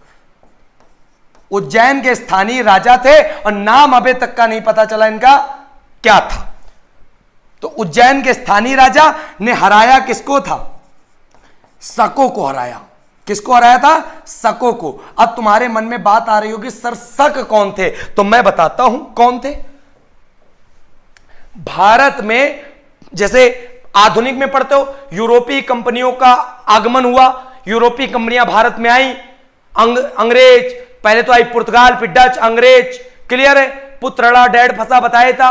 उज्जैन के स्थानीय राजा थे और नाम अभी तक का नहीं पता चला इनका क्या था। तो उज्जैन के स्थानीय राजा ने हराया किसको था? शकों को हराया। किसको हराया था? शकों को। अब तुम्हारे मन में बात आ रही होगी सर शक कौन थे? तो मैं बताता हूं कौन थे। भारत में जैसे आधुनिक में पढ़ते हो, यूरोपीय कंपनियों का आगमन हुआ, यूरोपीय कंपनियां भारत में आई, अंग्रेज पहले तो आई, पुर्तगाल, फिर डच, अंग्रेज। क्लियर है? पुत्रड़ा डैड फंसा बताया था।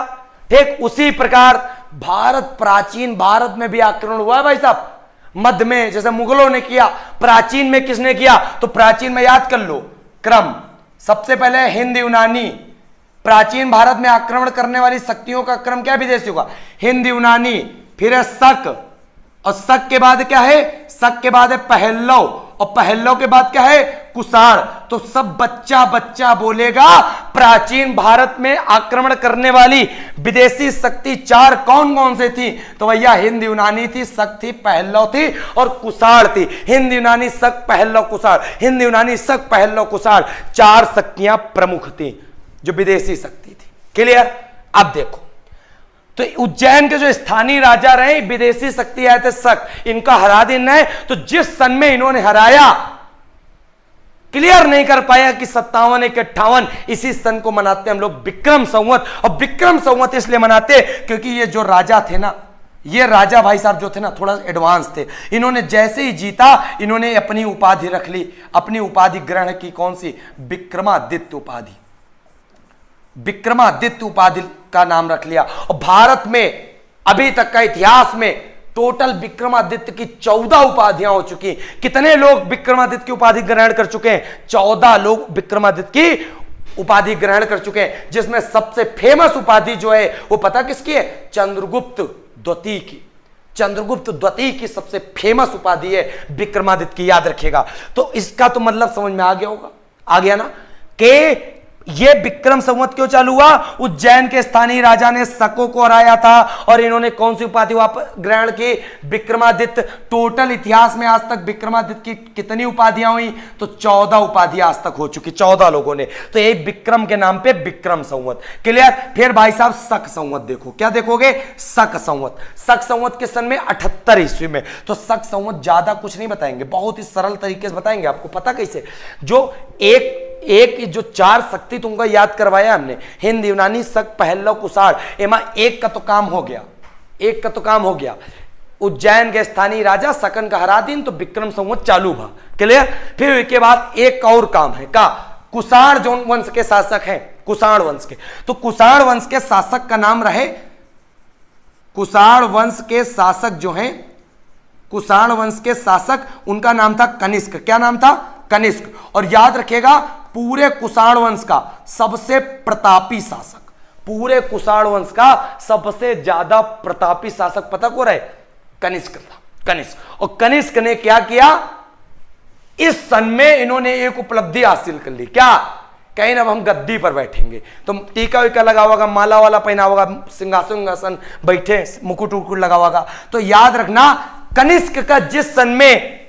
ठीक उसी प्रकार भारत, प्राचीन भारत में भी आक्रमण हुआ है भाई साहब। मध्य में जैसे मुगलों ने किया, प्राचीन में किसने किया? तो प्राचीन में याद कर लो क्रम, सबसे पहले हिंद यूनानी। प्राचीन भारत में आक्रमण करने वाली शक्तियों का क्रम क्या विदेशी होगा? हिंद यूनानी, फिर है शक, और शक के बाद क्या है? शक के बाद है पहल्लव, और पहल्लव के बाद क्या है? कुषाण। तो सब बच्चा बच्चा बोलेगा प्राचीन भारत में आक्रमण करने वाली विदेशी शक्ति 4 कौन कौन से थी? तो भैया हिंद यूनानी थी, शक थी, पहल्लव थी और कुषाण थी। हिंद यूनानी, शक, पहल्लव, कुषाण। हिंद यूनानी, शक, पहल्लव, कुषाण, 4 शक्तियां प्रमुख थी जो विदेशी शक्ति थी। क्लियर? अब देखो, तो उज्जैन के जो स्थानीय राजा रहे विदेशी शक्ति आए थे शक, इनका हरा देना है। तो जिस सन में इन्होंने हराया, क्लियर नहीं कर पाया कि 57 एक 58 इसी सन को मनाते हम लोग विक्रम संवत। और विक्रम संवत इसलिए मनाते क्योंकि ये जो राजा थे ना, ये राजा भाई साहब जो थे ना थोड़ा एडवांस थे। इन्होंने जैसे ही जीता इन्होंने अपनी उपाधि रख ली, अपनी उपाधि ग्रहण की। कौन सी? विक्रमादित्य उपाधि। विक्रमादित्य उपाधि का नाम रख लिया। और भारत में अभी तक का इतिहास में टोटल विक्रमादित्य की 14 उपाधियां हो चुकी। कितने लोग विक्रमादित्य की उपाधि ग्रहण कर चुके हैं? 14 लोग विक्रमादित्य की उपाधि ग्रहण कर चुके हैं, जिसमें सबसे फेमस उपाधि जो है वो पता किसकी है? चंद्रगुप्त द्वितीय की। चंद्रगुप्त द्वितीय की सबसे फेमस उपाधि है विक्रमादित्य की, याद रखिएगा। तो इसका तो मतलब समझ में आ गया होगा, आ गया ना, कि ये विक्रम संवत क्यों चालू हुआ? उज्जैन के स्थानीय राजा ने शकों को हराया था और इन्होंने कौन सी उपाधि वापस ग्रहण की? विक्रमादित्य। टोटल इतिहास में आज तक विक्रमादित्य की कितनी उपाधियां हुई? तो 14 उपाधियां आज तक हो चुकी, 14 लोगों ने। तो ये विक्रम के नाम पे विक्रम संवत। क्लियर? फिर भाई साहब शक संवत देखो, क्या देखोगे? शक संवत। शक संवत के सन में 78 ईस्वी में। तो शक संवत ज्यादा कुछ नहीं बताएंगे, बहुत ही सरल तरीके से बताएंगे आपको। पता कैसे? जो एक जो 4 शक्ति तुमको याद करवाया हमने, हिंद, यूनानी, शक, पहलव, कुषाण, एमा एक का तो काम हो गया, एक का तो काम हो गया। उज्जैन के स्थानीय राजा शकन का हरा दिन, तो विक्रम संवत चालू हुआ। क्लियर? फिर इसके बाद एक और काम है का? कुषाण जो वंश के शासक हैं, कुषाण वंश के, तो कुषाण वंश के शासक का नाम रहे, कुषाण वंश के शासक जो हैं, कुषाण वंश के शासक, उनका नाम था कनिष्क। क्या नाम था? कनिष्क। और याद रखिएगा पूरे कुषाण वंश का सबसे प्रतापी शासक, पूरे कुषाण वंश का सबसे ज्यादा प्रतापी शासक पता को रहे? कनिष्क था, कनिष्क। और कनिष्क ने क्या किया? इस सन में इन्होंने एक उपलब्धि हासिल कर ली। क्या? कहीं अब हम गद्दी पर बैठेंगे, तो टीका वीका लगा होगा, माला वाला पहना होगा, सिंहासन बैठे, मुकुट उकुट लगा होगा। तो याद रखना कनिष्क का जिस सन में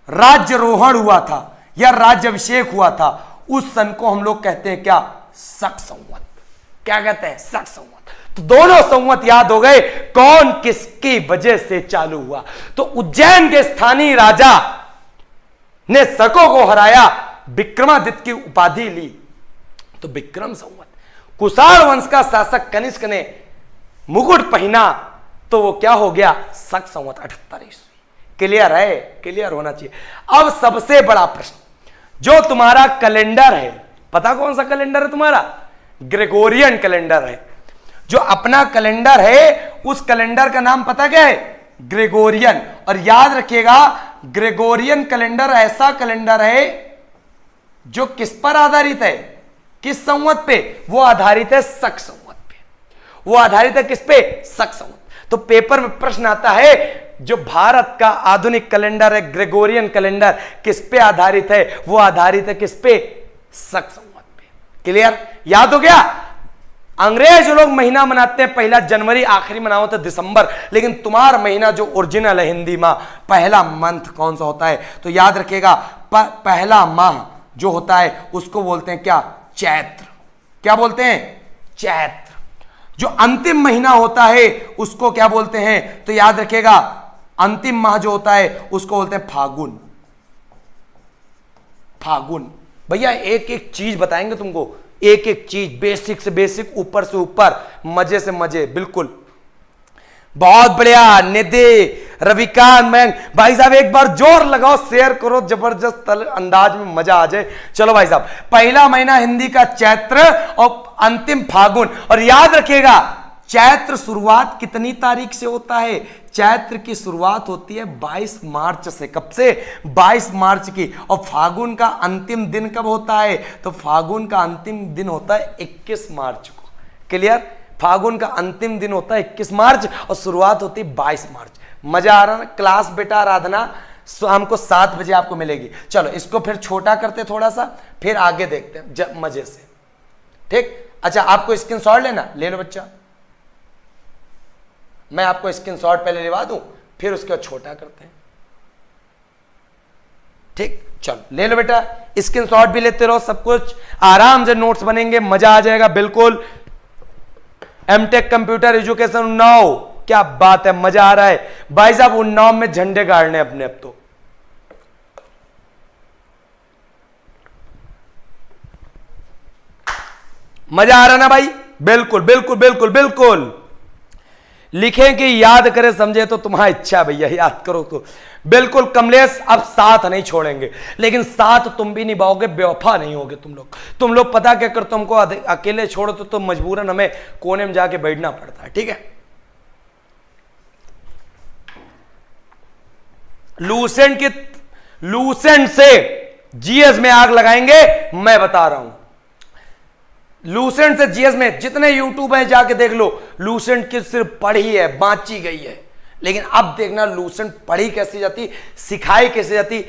राज्यरोहण हुआ था या राज्यभिषेक हुआ था, उस सन को हम लोग कहते हैं क्या? शक संवत। क्या कहते हैं? शक संवत। तो दोनों संवत याद हो गए, कौन किसकी वजह से चालू हुआ। तो उज्जैन के स्थानीय राजा ने शकों को हराया, विक्रमादित्य की उपाधि ली, तो विक्रम संवत। कुषाण वंश का शासक कनिष्क ने मुकुट पहना, तो वो क्या हो गया? शक संवत 78 ईस्वी। क्लियर है? क्लियर होना चाहिए। अब सबसे बड़ा प्रश्न, जो तुम्हारा कैलेंडर है, पता कौन सा कैलेंडर है तुम्हारा? ग्रेगोरियन कैलेंडर है। जो अपना कैलेंडर है उस कैलेंडर का नाम पता क्या है? ग्रेगोरियन। और याद रखिएगा ग्रेगोरियन कैलेंडर ऐसा कैलेंडर है जो किस पर आधारित है? किस संवत पे? वो आधारित है शक संवत पे। वो आधारित है किस पे? शक संवत। तो पेपर में प्रश्न आता है, जो भारत का आधुनिक कैलेंडर है ग्रेगोरियन कैलेंडर, किस पे आधारित है? वो आधारित है किस पे? शक संवत पे। क्लियर? याद हो गया? अंग्रेज लोग महीना मनाते हैं 1 जनवरी, आखिरी मनाओ तो दिसंबर, लेकिन तुम्हारा महीना जो ओरिजिनल है हिंदी माह, पहला मंथ कौन सा होता है? तो याद रखिएगा पहला माह जो होता है उसको बोलते हैं क्या? चैत्र। क्या बोलते हैं? चैत्र। जो अंतिम महीना होता है उसको क्या बोलते हैं? तो याद रखिएगा अंतिम माह जो होता है उसको बोलते हैं फागुन। फागुन। भैया एक एक चीज बताएंगे तुमको, एक एक चीज, बेसिक से बेसिक, ऊपर से ऊपर, मजे से मजे, बिल्कुल। बहुत बढ़िया निधि, रविकांत, मैं भाई साहब एक बार जोर लगाओ, शेयर करो, जबरदस्त अंदाज में मजा आ जाए। चलो भाई साहब, पहला महीना हिंदी का चैत्र और अंतिम फागुन। और याद रखिएगा चैत्र शुरुआत कितनी तारीख से होता है? चैत्र की शुरुआत होती है 22 मार्च से। कब से? 22 मार्च की। और फागुन का अंतिम दिन कब होता है? तो फागुन का अंतिम दिन होता है 21 मार्च को। क्लियर? फागुन का अंतिम दिन होता है 21 मार्च और शुरुआत होती है 22 मार्च। मजा आ रहा ना? क्लास बेटा आराधना शाम को 7 बजे आपको मिलेगी। चलो इसको फिर छोटा करते थोड़ा सा, फिर आगे देखते हैं मजे से। ठीक? अच्छा, आपको स्क्रीनशॉट लेना? ले लो बच्चा, मैं आपको स्क्रीनशॉट पहले लेवा दूं, फिर उसके बाद छोटा करते हैं। ठीक? चलो ले लो बेटा, स्क्रीनशॉट भी लेते रहो, सब कुछ आराम से नोट्स बनेंगे, मजा आ जाएगा बिल्कुल। एमटेक कंप्यूटर एजुकेशन उन्नाव, क्या बात है, मजा आ रहा है भाई साहब। उन्नाव में झंडे गाड़ने अपने अब तो। मजा आ रहा ना भाई? बिल्कुल बिल्कुल बिल्कुल बिल्कुल। लिखें कि याद करें समझे तो तुम्हारी इच्छा भैया, याद करो तो बिल्कुल। कमलेश अब साथ नहीं छोड़ेंगे, लेकिन साथ तुम भी निभाओगे, बेवफा नहीं होगे तुम लोग पता क्या कर, तुमको अकेले छोड़ो तो मजबूरन हमें कोने में जाके बैठना पड़ता है, ठीक है। लूसेंट से जीएस में आग लगाएंगे, मैं बता रहा हूं। लूसेंट से जीएस में जितने यूट्यूब है जाके देख लो, लूसेंट की सिर्फ पढ़ी है, बांची गई है। लेकिन अब देखना लूसेंट पढ़ी कैसे जाती, सिखाई कैसे जाती,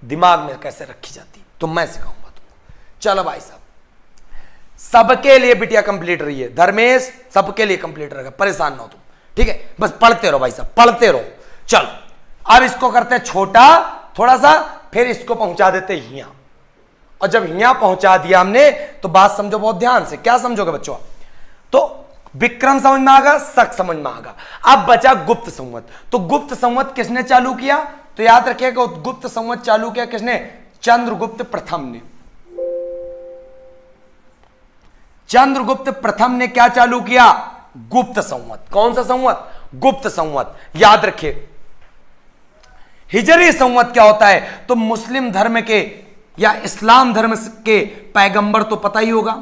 दिमाग में कैसे रखी जाती, तो मैं सिखाऊंगा तुमको। चलो भाई साहब, सबके लिए बिटिया कंप्लीट रही है, धर्मेश सबके लिए कंप्लीट रहेगा, परेशान ना हो तुम, ठीक है। बस पढ़ते रहो भाई साहब, पढ़ते रहो। चलो अब इसको करते हैं छोटा थोड़ा सा, फिर इसको पहुंचा देते यहां, और जब यहां पहुंचा दिया हमने तो बात समझो बहुत ध्यान से। क्या समझोगे बच्चों? तो विक्रम समझ में आगा, शक समझ में आगा। अब बचा गुप्त संवत। तो गुप्त संवत किसने चालू किया? तो याद रखिएगा, गुप्त संवत चालू किया किसने? चंद्रगुप्त प्रथम ने। चंद्रगुप्त प्रथम ने क्या चालू किया? गुप्त संवत। कौन सा संवत? गुप्त संवत। याद रखिए, हिजरी संवत क्या होता है? तो मुस्लिम धर्म के या इस्लाम धर्म के पैगंबर तो पता ही होगा।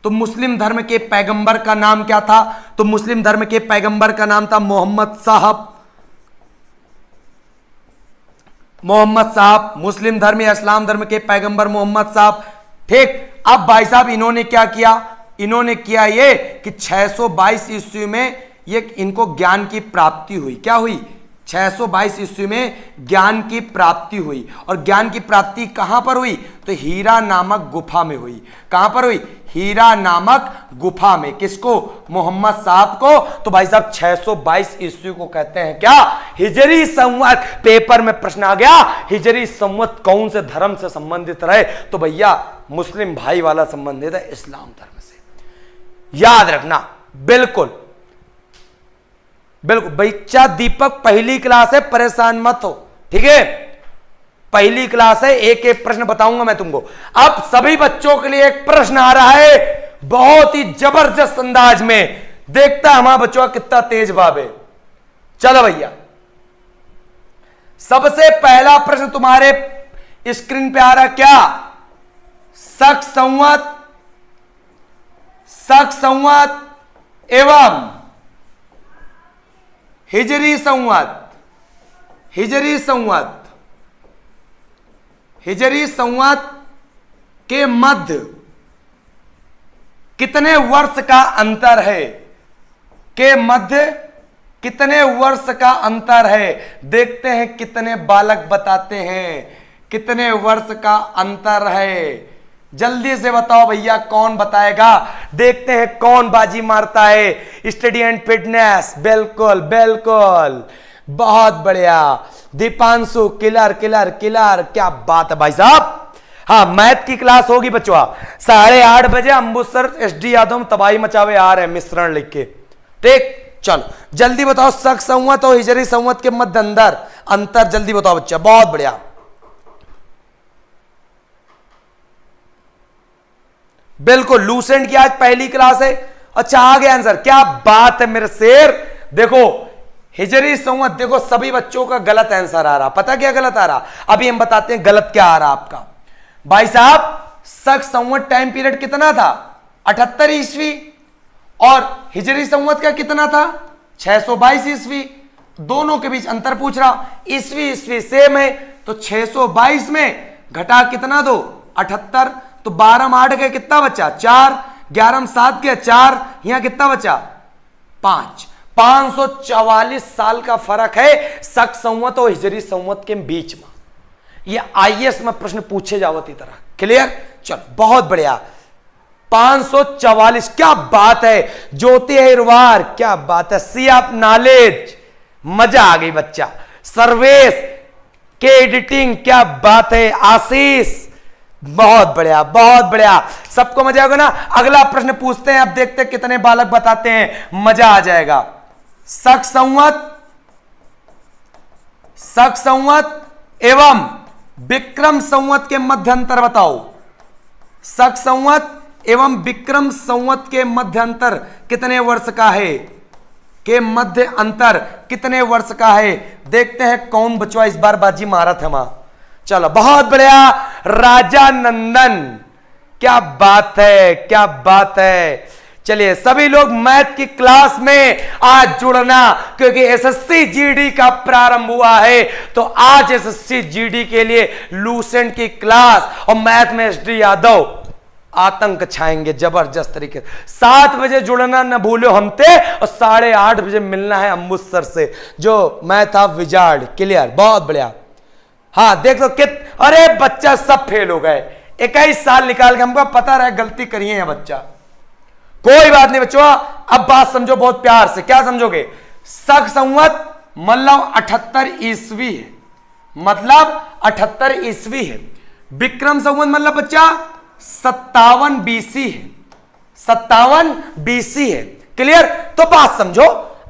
तो मुस्लिम धर्म के पैगंबर का नाम क्या था? तो मुस्लिम धर्म के पैगंबर का नाम था मोहम्मद साहब। मोहम्मद साहब, मुस्लिम धर्म या इस्लाम धर्म के पैगंबर मोहम्मद साहब, ठीक। अब भाई साहब इन्होंने क्या किया? इन्होंने किया ये कि 622 ईस्वी में ये इनको ज्ञान की प्राप्ति हुई। क्या हुई? 622 ईस्वी में ज्ञान की प्राप्ति हुई। और ज्ञान की प्राप्ति कहां पर हुई? तो हीरा नामक गुफा में हुई। कहां पर हुई? हीरा नामक गुफा में। किसको? मोहम्मद साहब को। तो भाई साहब 622 ईस्वी को कहते हैं क्या? हिजरी संवत। पेपर में प्रश्न आ गया, हिजरी संवत कौन से धर्म से संबंधित रहे? तो भैया मुस्लिम भाई वाला संबंधित है इस्लाम धर्म से। याद रखना, बिल्कुल बिल्कुल। बच्चा दीपक पहली क्लास है, परेशान मत हो, ठीक है। पहली क्लास है, एक एक प्रश्न बताऊंगा मैं तुमको। अब सभी बच्चों के लिए एक प्रश्न आ रहा है बहुत ही जबरदस्त अंदाज में। देखता हमारा बच्चों का कितना तेज भाव है। चलो भैया, सबसे पहला प्रश्न तुम्हारे स्क्रीन पे आ रहा क्या? शक संवत एवं हिजरी संवत। हिजरी संवत के मध्य कितने वर्ष का अंतर है? के मध्य कितने वर्ष का अंतर है? देखते हैं कितने बालक बताते हैं कितने वर्ष का अंतर है। जल्दी से बताओ भैया, कौन बताएगा? देखते हैं कौन बाजी मारता है। स्टडी एंड फिटनेस, बिल्कुल बिल्कुल, बहुत बढ़िया। दीपांशु, किलर किलर किलर, क्या बात है भाई साहब। हाँ, मैथ की क्लास होगी बच्चों 8:30 बजे। अम्बुसर SD यादव तबाही मचावे आ रहे हैं मिश्रण लिख के, ठीक। चलो जल्दी बताओ, शक संवत और हिजरी संवत के मध्य अंतर जल्दी बताओ बच्चा, बहुत बढ़िया। बिल्कुल, लूसेंट की आज पहली क्लास है। अच्छा, आ गया आंसर, क्या बात है मेरे शेर। देखो हिजरी संवत, देखो सभी बच्चों का गलत आंसर आ रहा। पता क्या गलत आ रहा? अभी हम बताते हैं गलत क्या आ रहा आपका। भाई साहब शक संवत टाइम पीरियड कितना था? 78 ईस्वी। और हिजरी संवत का कितना था? 622 ईस्वी। दोनों के बीच अंतर पूछ रहा। ईस्वी सेम है, तो 622 में घटा कितना दो? 78। तो 12 में 8 गए, कितना बचा? 4। 11 में 7 गया, 4। यहां कितना बचा? 5। 544 साल का फर्क है शक संवत और हिजरी संवत के बीच में। ये IAS में प्रश्न पूछे जावत इस तरह। क्लियर? चलो बहुत बढ़िया। 544, क्या बात है। ज्योति हिरवार, क्या बात है। सी ऑफ नॉलेज, मजा आ गई बच्चा। सर्वेश के एडिटिंग, क्या बात है। आशीष, बहुत बढ़िया बहुत बढ़िया, सबको मजा आएगा ना। अगला प्रश्न पूछते हैं, अब देखते हैं कितने बालक बताते हैं, मजा आ जाएगा। शक संवत एवं विक्रम संवत के मध्य अंतर बताओ। शक संवत एवं विक्रम संवत के मध्य अंतर कितने वर्ष का है? के मध्य अंतर कितने वर्ष का है? देखते हैं कौन बचवा इस बार बाजी मारा था मां। चलो बहुत बढ़िया, राजा नंदन। क्या बात है, क्या बात है। चलिए सभी लोग मैथ की क्लास में आज जुड़ना, क्योंकि एसएससी जीडी का प्रारंभ हुआ है। तो आज एसएससी जीडी के लिए लूसेंट की क्लास और मैथ में एसडी यादव आतंक छाएंगे जबरदस्त तरीके से। 7 बजे जुड़ना न भूलो हमसे, और 8:30 बजे मिलना है अम्बुज सर से, जो मैथ ऑफ विजार्ड। क्लियर, बहुत बढ़िया। हाँ देख लो अरे बच्चा सब फेल हो गए, 21 साल निकाल के। हमको पता रहा गलती करिए है बच्चा, कोई बात नहीं बच्चों। अब बात समझो बहुत प्यार से। क्या समझोगे? शक संवत मतलब 78 ईस्वी है, मतलब 78 ईस्वी है। विक्रम संवत मतलब बच्चा 57 बीसी है, 57 बीसी है। क्लियर? तो बात समझो,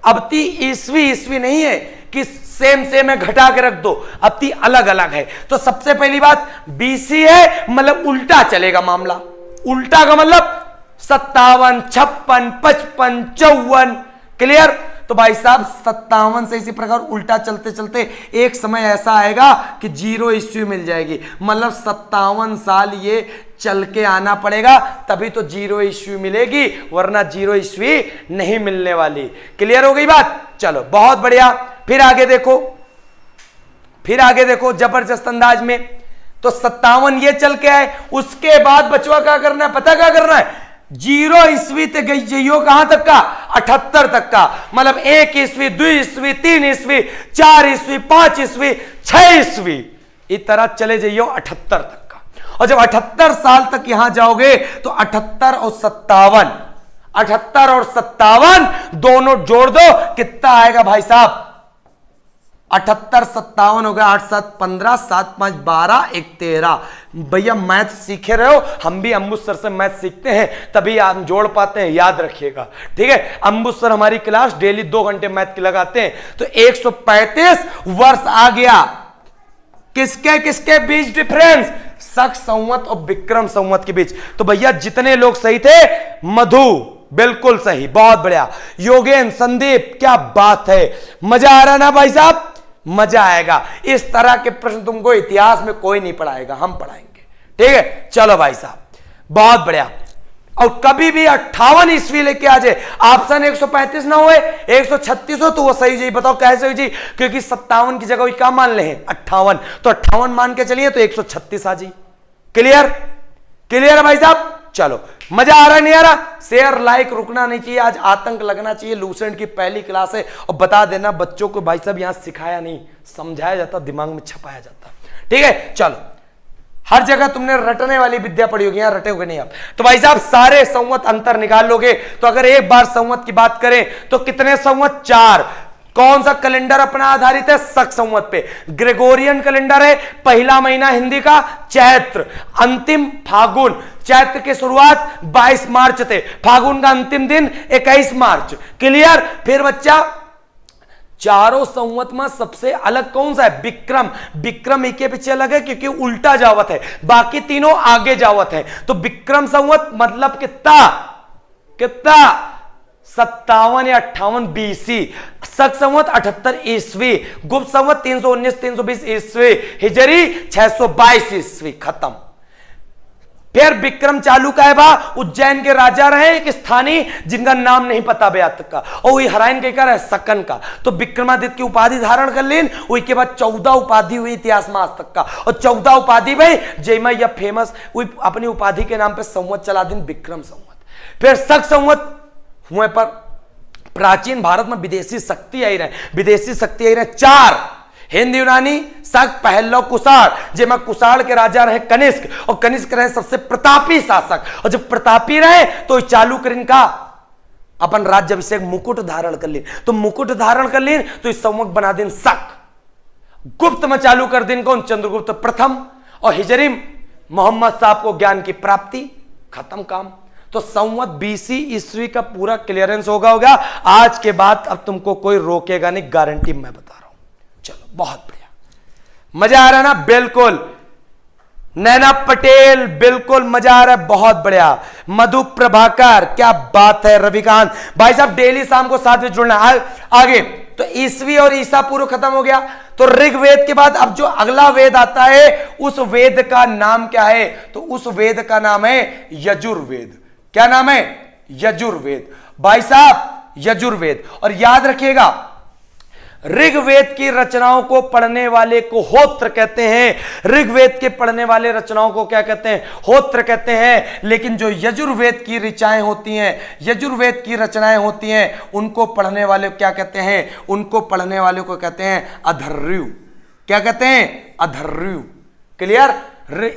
अब ती ईस्वी नहीं है कि सेम है, घटा के रख दो, अब ती अलग अलग है। तो सबसे पहली बात बीसी है मतलब उल्टा चलेगा मामला। उल्टा का मतलब 57, 56, 55, 54। क्लियर? तो भाई साहब 57 से इसी प्रकार उल्टा चलते चलते एक समय ऐसा आएगा कि 0 ईस्वी मिल जाएगी, मतलब 57 साल ये चल के आना पड़ेगा, तभी तो 0 ईस्वी मिलेगी, वरना 0 ईस्वी नहीं मिलने वाली। क्लियर हो गई बात? चलो बहुत बढ़िया। फिर आगे देखो, फिर आगे देखो जबरदस्त अंदाज में। तो 57 ये चल के आए, उसके बाद बचवा क्या करना है? पता क्या करना है? 0 ईस्वी तक गई जाइयो, कहां तक का? 78 तक का, मतलब 1 ईस्वी, 2 ईस्वी, 3 ईस्वी, 4 ईस्वी, 5 ईस्वी, 6 ईस्वी, इस तरह चले जाइयो 78 तक का। और जब 78 साल तक यहां जाओगे तो 78 और 57, 78 और 57 दोनों जोड़ दो, कितना आएगा भाई साहब? 78 57 हो गया, 8 7 15, 7 5 12, 1 13। भैया मैथ सीखे रहे हो, हम भी अम्बुज सर से मैथ सीखते हैं, तभी हम जोड़ पाते हैं, याद रखिएगा। ठीक है? अम्बुज सर हमारी क्लास डेली 2 घंटे मैथ की लगाते हैं। तो 135 वर्ष आ गया किसके किसके बीच डिफरेंस? शक संवत और विक्रम संवत के बीच। तो भैया जितने लोग सही थे, मधु बिल्कुल सही, बहुत बढ़िया। योगेंद्र, संदीप, क्या बात है, मजा आ रहा ना भाई साहब? मजा आएगा। इस तरह के प्रश्न तुमको इतिहास में कोई नहीं पढ़ाएगा, हम पढ़ाएंगे। ठीक है? चलो भाई साहब बहुत बढ़िया। और कभी भी 58 ईस्वी लेके आ जाए, ऑप्शन 135 ना होए, 136 हो तो वो सही जी। बताओ कैसे हुई जी? क्योंकि 57 की जगह क्या मान ले हैं? 58, तो 58 मान के चलिए तो 136 आ जी। क्लियर? क्लियर है भाई साहब? चलो मजा आ रहा नहीं आ रहा? शेयर लाइक रुकना नहीं चाहिए, आज आतंक लगना चाहिए। लूसेंट की पहली क्लास है, और बता देना बच्चों को भाई साहब यहां सिखाया नहीं, समझाया जाता, दिमाग में छपाया जाता। ठीक है? चलो हर जगह तुमने रटने वाली विद्या पढ़ी होगी, यहां रटेगे नहीं आप। तो भाई साहब सारे संवत अंतर निकाल लोगे। तो अगर एक बार संवत की बात करें तो कितने संवत? 4। कौन सा कैलेंडर अपना आधारित है? शक संवत पे। ग्रेगोरियन कैलेंडर है, पहला महीना हिंदी का चैत्र, अंतिम फागुन। चैत्र की शुरुआत 22 मार्च थे, फागुन का अंतिम दिन 21 मार्च। क्लियर? फिर बच्चा चारों संवत में सबसे अलग कौन सा है? विक्रम। विक्रम एक के पीछे अलग है क्योंकि उल्टा जावत है, बाकी तीनों आगे जावत है। तो विक्रम संवत मतलब कितना? 57 या 58 बीसी। शक संवत 78 ईस्वी। गुप्त संवत 319 320 ईस्वी। हिजरी 622 ईस्वी। खत्म। फिर विक्रम चालू का है बा, उज्जैन के राजा रहे एक स्थानीय जिनका नाम नहीं पता बे आज तक का, और वही हराइन के कर है सकन का। तो विक्रमादित्य की उपाधि धारण कर लेन, वही के बाद 14 उपाधि हुई इतिहास में आज तक का, और 14 उपाधि भाई जयमा यह फेमस वही अपनी उपाधि के नाम पे संवत चला दिन विक्रम संवत। फिर शक संवत हुए पर प्राचीन भारत में विदेशी शक्ति आई रहे, विदेशी शक्ति आई रहे 4। हिंद यूनानी, शक, पहलव, कुषाण। जेमा कुषाण के राजा रहे कनिष्क, और कनिष्क रहे सबसे प्रतापी शासक, और जब प्रतापी रहे तो चालू कर इनका अपन राज्याभिषेक मुकुट धारण कर ली। तो मुकुट धारण कर ली तो इस संवत बना दिन शक। गुप्त में चालू कर दिन कौन? चंद्रगुप्त प्रथम। और हिजरी मोहम्मद साहब को ज्ञान की प्राप्ति। खत्म काम। तो संवत बीसी ईस्वी का पूरा क्लियरेंस होगा। आज के बाद अब तुमको कोई रोकेगा नहीं, गारंटी मैं बता रहा हूं। चलो बहुत बढ़िया, मजा आ रहा ना? बिल्कुल। नैना पटेल, बिल्कुल मजा आ रहा है, बहुत बढ़िया। मधु प्रभाकर, क्या बात है। रविकांत भाई साहब डेली शाम को 7 बजे जुड़ना। आगे तो ईसवी और ईसा पूर्व खत्म हो गया, तो ऋग्वेद के बाद अब जो अगला वेद आता है उस वेद का नाम क्या है? तो उस वेद का नाम है यजुर्वेद। क्या नाम है? यजुर्वेद। भाई साहब यजुर्वेद। और याद रखिएगा ऋग्वेद की रचनाओं को पढ़ने वाले को होत्र कहते हैं। ऋग्वेद के पढ़ने वाले रचनाओं को क्या कहते हैं? होत्र कहते हैं। लेकिन जो यजुर्वेद की ऋचाएं होती हैं, यजुर्वेद की रचनाएं होती हैं, उनको पढ़ने वाले क्या कहते हैं? उनको पढ़ने वाले को कहते हैं अधर्यु। क्या कहते हैं? अधर्यु। क्लियर?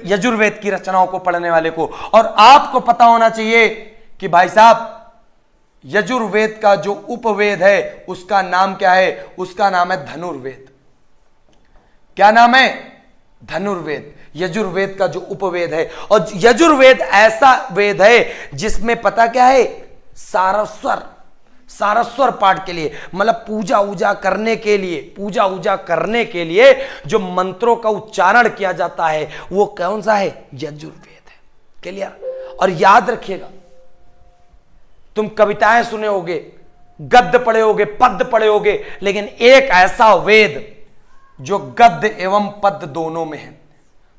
यजुर्वेद की रचनाओं को पढ़ने वाले को। और आपको पता होना चाहिए कि भाई साहब यजुर्वेद का जो उपवेद है उसका नाम क्या है? उसका नाम है धनुर्वेद। क्या नाम है? धनुर्वेद। यजुर्वेद का जो उपवेद है। और यजुर्वेद ऐसा वेद है जिसमें पता क्या है? सारस्वर, सारस्वर पाठ के लिए, मतलब पूजा उजा करने के लिए, पूजा उजा करने के लिए जो मंत्रों का उच्चारण किया जाता है वो कौन सा है? यजुर्वेद है। क्लियर? और याद रखिएगा तुम कविताएं सुने होगे, गद्य पढ़े होगे, पद्य पढ़े होगे, लेकिन एक ऐसा वेद जो गद्य एवं पद्य दोनों में है,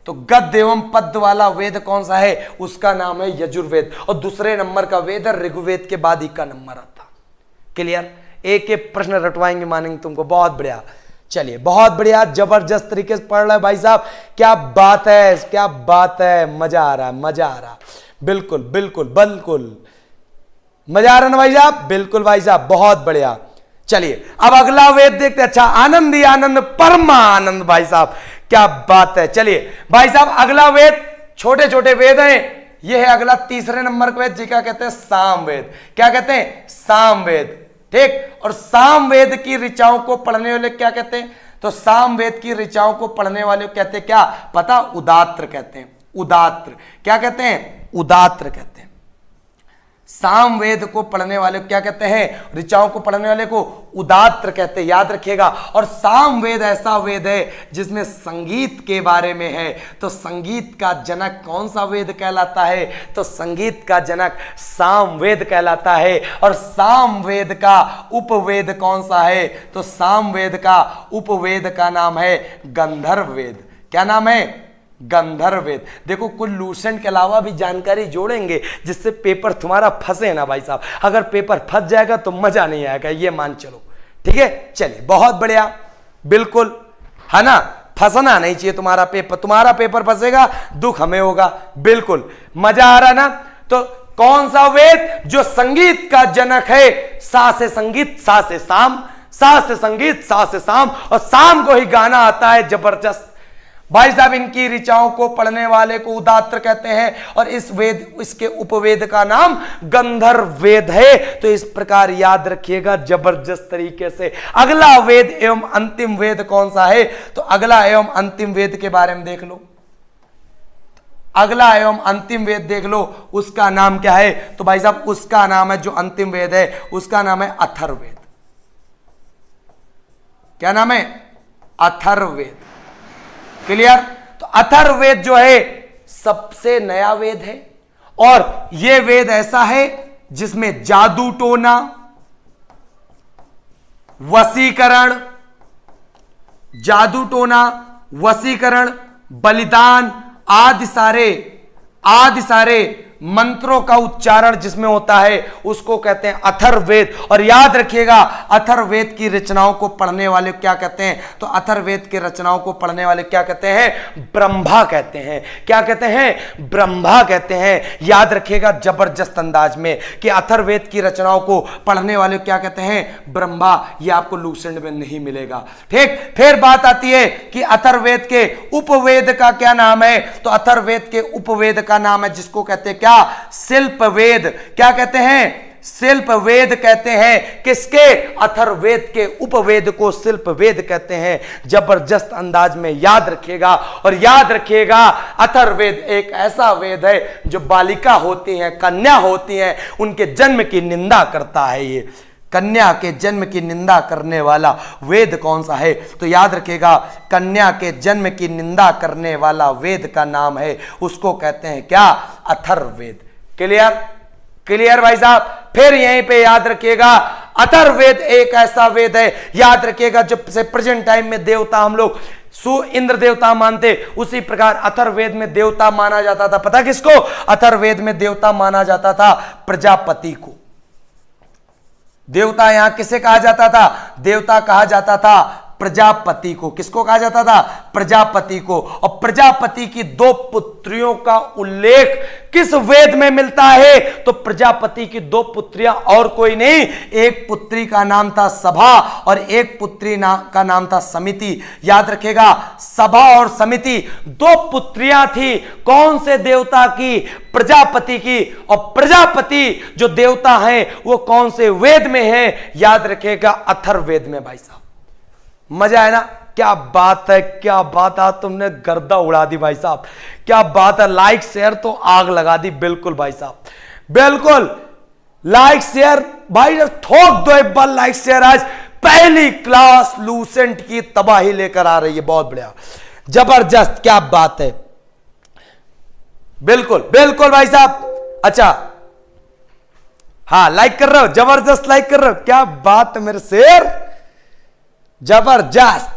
तो गद्य एवं पद्य वाला वेद कौन सा है? उसका नाम है यजुर्वेद। और दूसरे नंबर का वेद है ऋग्वेद के बाद ही का नंबर आता। क्लियर? एक एक प्रश्न रटवाएंगे, मानेंगे तुमको। बहुत बढ़िया। चलिए बहुत बढ़िया, जबरदस्त तरीके से पढ़ रहा है भाई साहब। क्या बात है, क्या बात है। मजा आ रहा, मजा आ रहा। बिल्कुल बिल्कुल बिल्कुल मजा आ रहा ना भाई साहब? बिल्कुल भाई साहब, बहुत बढ़िया। चलिए अब अगला वेद देखते। अच्छा, आनंद ही आनंद, परमानंद। भाई साहब क्या बात है। चलिए भाई साहब अगला वेद, छोटे छोटे वेद हैं, ये है अगला तीसरे नंबर का वेद, जी क्या कहते हैं? सामवेद। क्या कहते हैं? सामवेद। ठीक। और सामवेद की ऋचाओं को पढ़ने वाले क्या कहते हैं? तो सामवेद की ऋचाओं को पढ़ने वाले कहते हैं क्या? पता? उदात्र कहते हैं। उदात्र। क्या कहते हैं? उदात्र कहते हैं। सामवेद को पढ़ने वाले क्या कहते हैं? ऋचाओं को पढ़ने वाले को उदात्र कहते हैं। याद रखिएगा। और सामवेद ऐसा वेद है जिसमें संगीत के बारे में है। तो संगीत का जनक कौन सा वेद कहलाता है? तो संगीत का जनक सामवेद कहलाता है। और सामवेद का उपवेद कौन सा है? तो सामवेद का उपवेद का नाम है गंधर्व वेद। क्या नाम है? गंधर्व वेद। देखो कुल लूसेंट के अलावा भी जानकारी जोड़ेंगे जिससे पेपर तुम्हारा फंसे ना भाई साहब। अगर पेपर फंस जाएगा तो मजा नहीं आएगा, ये मान चलो। ठीक है? चलिए बहुत बढ़िया। बिल्कुल है ना, फंसना नहीं चाहिए तुम्हारा पेपर। तुम्हारा पेपर फंसेगा दुख हमें होगा। बिल्कुल मजा आ रहा ना? तो कौन सा वेद जो संगीत का जनक है? सा से संगीत, सा से शाम, सा से संगीत, सा से शाम, और शाम को ही गाना आता है जबरदस्त। भाई साहब इनकी ऋचाओं को पढ़ने वाले को उदात्र कहते हैं। और इस वेद, इसके उपवेद का नाम गंधर्व वेद है। तो इस प्रकार याद रखिएगा जबरदस्त तरीके से। अगला वेद एवं अंतिम वेद कौन सा है? तो अगला एवं अंतिम वेद के बारे में देख लो। अगला एवं अंतिम वेद देख लो, उसका नाम क्या है? तो भाई साहब उसका नाम है, जो अंतिम वेद है उसका नाम है अथर्ववेद। क्या नाम है? अथर्ववेद। क्लियर? तो अथर्ववेद जो है सबसे नया वेद है। और यह वेद ऐसा है जिसमें जादू टोना, वशीकरण, जादू टोना, वशीकरण, बलिदान आदि सारे मंत्रों का उच्चारण जिसमें होता है उसको कहते हैं अथर्ववेद। और याद रखिएगा अथर्ववेद की रचनाओं को पढ़ने वाले क्या कहते हैं? तो अथर्ववेद के रचनाओं को पढ़ने वाले क्या कहते हैं? ब्रह्मा कहते हैं। क्या कहते हैं? ब्रह्मा कहते हैं। याद रखिएगा जबरदस्त अंदाज में कि अथर्ववेद की रचनाओं को पढ़ने वाले क्या कहते हैं? ब्रह्मा। ये आपको लूसेंट में नहीं मिलेगा। ठीक। फिर बात आती है कि अथर्ववेद के उपवेद का क्या नाम है? तो अथर्ववेद के उपवेद का नाम है जिसको कहते हैं क्या? शिल्प वेद। क्या कहते हैं? शिल्प वेद कहते हैं। किसके? अथर्ववेद के उपवेद को शिल्प वेद कहते हैं। जबरदस्त अंदाज में याद रखिएगा। और याद रखिएगा अथर्ववेद एक ऐसा वेद है जो बालिका होती हैं, कन्या होती हैं, उनके जन्म की निंदा करता है। ये कन्या के जन्म की निंदा करने वाला वेद कौन सा है? तो याद रखिएगा, कन्या के जन्म की निंदा करने वाला वेद का नाम है, उसको कहते हैं क्या? अथर्ववेद। क्लियर? क्लियर भाई साहब? फिर यहीं पे याद रखिएगा, अथर्ववेद एक ऐसा वेद है, याद रखिएगा, जब से प्रेजेंट टाइम में देवता हम लोग इंद्र देवता मानते, उसी प्रकार अथर्ववेद में देवता माना जाता था। पता किसको? अथर्ववेद में देवता माना जाता था प्रजापति को। देवता यहां किसे कहा जाता था? देवता कहा जाता था प्रजापति को। किसको कहा जाता था? प्रजापति को। और प्रजापति की 2 पुत्रियों का उल्लेख किस वेद में मिलता है? तो प्रजापति की 2 पुत्रियां और कोई नहीं, एक पुत्री का नाम था सभा और एक पुत्री का नाम था समिति। याद रखेगा, सभा और समिति 2 पुत्रियां थी। कौन से देवता की? प्रजापति की। और प्रजापति जो देवता हैं वो कौन से वेद में है? याद रखेगा, अथर्ववेद में। भाई साहब मजा है ना? क्या बात है, क्या बात है, तुमने गर्दा उड़ा दी भाई साहब, क्या बात है। लाइक शेयर तो आग लगा दी। बिल्कुल भाई साहब, बिल्कुल लाइक शेयर भाई, ठोक दो एक बार लाइक शेयर। आज पहली क्लास लूसेंट की तबाही लेकर आ रही है, बहुत बढ़िया, जबरदस्त, क्या बात है। बिल्कुल बिल्कुल भाई साहब। अच्छा हाँ, लाइक कर रहे हो, जबरदस्त लाइक कर रहे हो, क्या बात है मेरे शेर, जबरदस्त।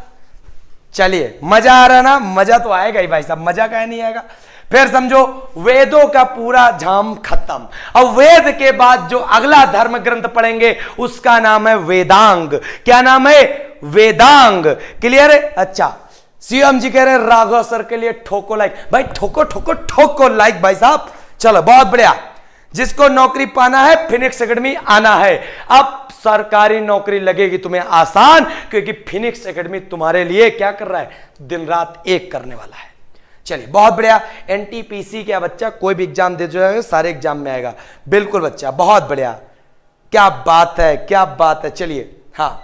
चलिए, मजा आ रहा है ना? मजा तो आएगा ही भाई साहब, मजा क्या नहीं आएगा। फिर समझो, वेदों का पूरा झाम खत्म। अब वेद के बाद जो अगला धर्म ग्रंथ पढ़ेंगे उसका नाम है वेदांग। क्या नाम है? वेदांग। क्लियर है? अच्छा, सीएम जी कह रहे हैं राघव सर के लिए ठोको लाइक। भाई ठोको ठोको ठोको लाइक भाई साहब। चलो, बहुत बढ़िया। जिसको नौकरी पाना है, फिनिक्स एकेडमी आना है। अब सरकारी नौकरी लगेगी तुम्हें आसान, क्योंकि फिनिक्स एकेडमी तुम्हारे लिए क्या कर रहा है? दिन रात एक करने वाला है। चलिए, बहुत बढ़िया। एनटीपीसी क्या बच्चा, कोई भी एग्जाम दे जाएगा, सारे एग्जाम में आएगा। बिल्कुल बच्चा, बहुत बढ़िया, क्या बात है, क्या बात है। चलिए, हाँ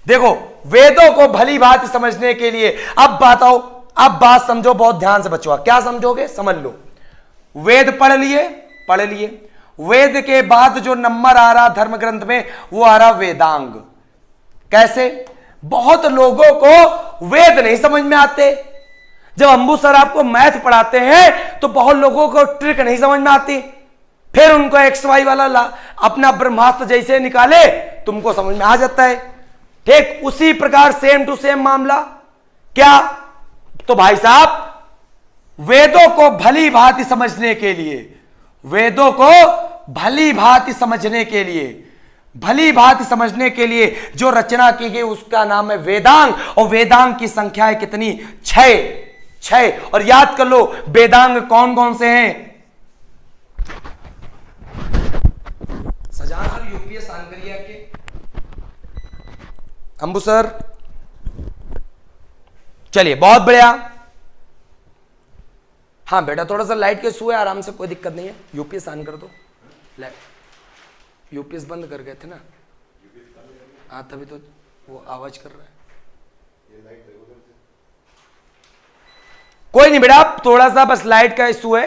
देखो, वेदों को भली भांति समझने के लिए अब बताओ, अब बात समझो, बहुत ध्यान से बच्चों। क्या समझोगे? समझ लो, वेद पढ़ लिए, पढ़ लिए। वेद के बाद जो नंबर आ रहा धर्म ग्रंथ में, वो आ रहा वेदांग। कैसे? बहुत लोगों को वेद नहीं समझ में आते। जब अंबू सर आपको मैथ पढ़ाते हैं तो बहुत लोगों को ट्रिक नहीं समझ में आती, फिर उनको एक्स वाई वाला अपना ब्रह्मास्त्र जैसे निकाले तुमको समझ में आ जाता है। ठीक उसी प्रकार सेम टू सेम मामला। क्या? तो भाई साहब, वेदों को भली भांति समझने के लिए, वेदों को भली भांति समझने के लिए, भली भांति समझने के लिए जो रचना की गई उसका नाम है वेदांग। और वेदांग की संख्या है कितनी? 6। और याद कर लो, वेदांग कौन कौन से हैं? सजान सर, यूपीएस ऑन करिए आपके। अंबू सर, चलिए, बहुत बढ़िया। हाँ बेटा, थोड़ा सा लाइट के इशू है, आराम से, कोई दिक्कत नहीं है। यूपीएस ऑन कर दो। यूपीएस बंद कर गए थे ना? हाँ, तभी तो वो आवाज कर रहा है। कोई नहीं बेटा, थोड़ा सा बस लाइट का इशू है।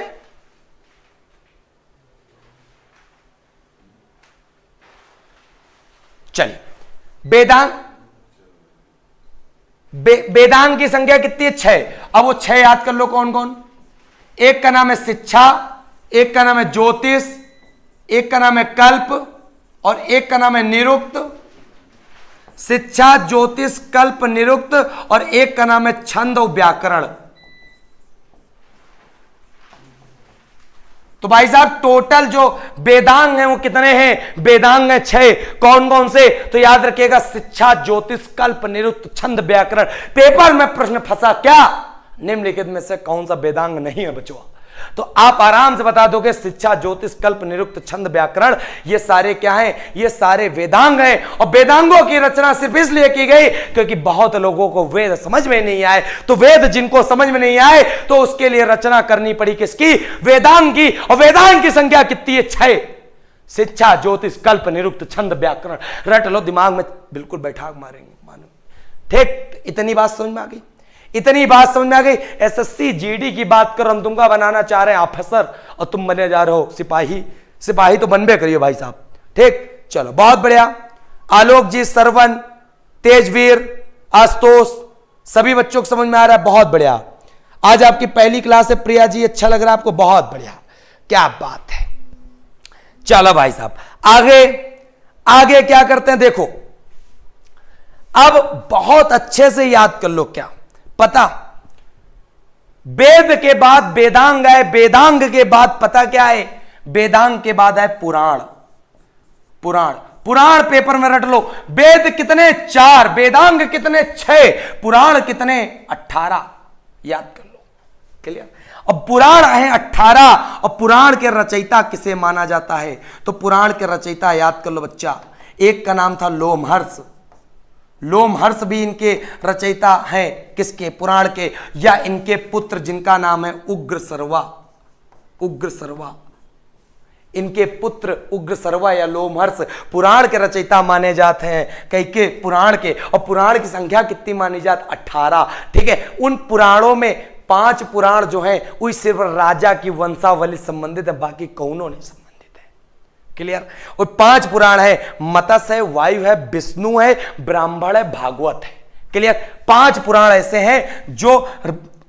चलिए, वेदांग, वेदांग की संख्या कितनी है? 6। अब वो 6 याद कर लो, कौन कौन? एक का नाम है शिक्षा, एक का नाम है ज्योतिष, एक का नाम है कल्प और एक का नाम है निरुक्त। शिक्षा, ज्योतिष, कल्प, निरुक्त और एक का नाम है छंद और व्याकरण। तो भाई साहब, टोटल जो वेदांग हैं वो कितने हैं? वेदांग है 6। कौन कौन से? तो याद रखिएगा, शिक्षा, ज्योतिष, कल्प, निरुक्त, छंद, व्याकरण। पेपर में प्रश्न फंसा क्या? निम्नलिखित में से कौन सा वेदांग नहीं है बच्चों? तो आप आराम से बता दोगे, शिक्षा, ज्योतिष, कल्प, निरुक्त, छंद, व्याकरण, ये सारे क्या हैं? ये सारे वेदांग हैं। और वेदांगों की रचना सिर्फ इसलिए की गई क्योंकि बहुत लोगों को वेद समझ में नहीं आए। तो वेद जिनको समझ में नहीं आए तो उसके लिए रचना करनी पड़ी किसकी? वेदांग की। और वेदांग की संख्या कितनी है? 6। शिक्षा, ज्योतिष, कल्प, निरुक्त, छंद, व्याकरण। रट लो, दिमाग में बिल्कुल बैठा मारेंगे, मानो। ठीक, इतनी बात समझ में आ गई? इतनी बात समझ में आ गई? एसएससी जीडी की बात कर, हम तुमका बनाना चाह रहे हैं ऑफिसर और तुम बने जा रहे हो सिपाही। सिपाही तो बनबे करिए भाई साहब। ठीक, चलो बहुत बढ़िया। आलोक जी, सरवन, तेजवीर, आशुतोष, सभी बच्चों को समझ में आ रहा है, बहुत बढ़िया। आज आपकी पहली क्लास है प्रिया जी, अच्छा लग रहा है आपको, बहुत बढ़िया, क्या बात है। चलो भाई साहब आगे आगे क्या करते हैं, देखो अब बहुत अच्छे से याद कर लो, क्या पता, वेद के बाद वेदांग है, वेदांग के बाद पता क्या है, वेदांग के बाद है पुराण। पुराण पुराण पेपर में रट लो। वेद कितने 4, वेदांग कितने 6, पुराण कितने 18, याद कर लो, क्लियर। अब पुराण है 18 और पुराण के रचयिता किसे माना जाता है, तो पुराण के रचयिता याद कर लो बच्चा, एक का नाम था लोमहर्ष। लोमहर्ष भी इनके रचयिता हैं, किसके, पुराण के, या इनके पुत्र जिनका नाम है उग्रसर्वा। उग्रसर्वा, इनके पुत्र उग्रसर्वा या लोमहर्ष पुराण के रचयिता माने जाते हैं, कई के पुराण के। और पुराण की संख्या कितनी मानी जाती, 18, ठीक है। उन पुराणों में 5 पुराण जो हैं वो सिर्फ राजा की वंशावली संबंधित है, बाकी कौनों नहीं संबंधित है, क्लियर। और 5 पुराण है, मत्स्य है, वायु है, विष्णु है, ब्राह्मण है, भागवत है, क्लियर। 5 पुराण ऐसे हैं जो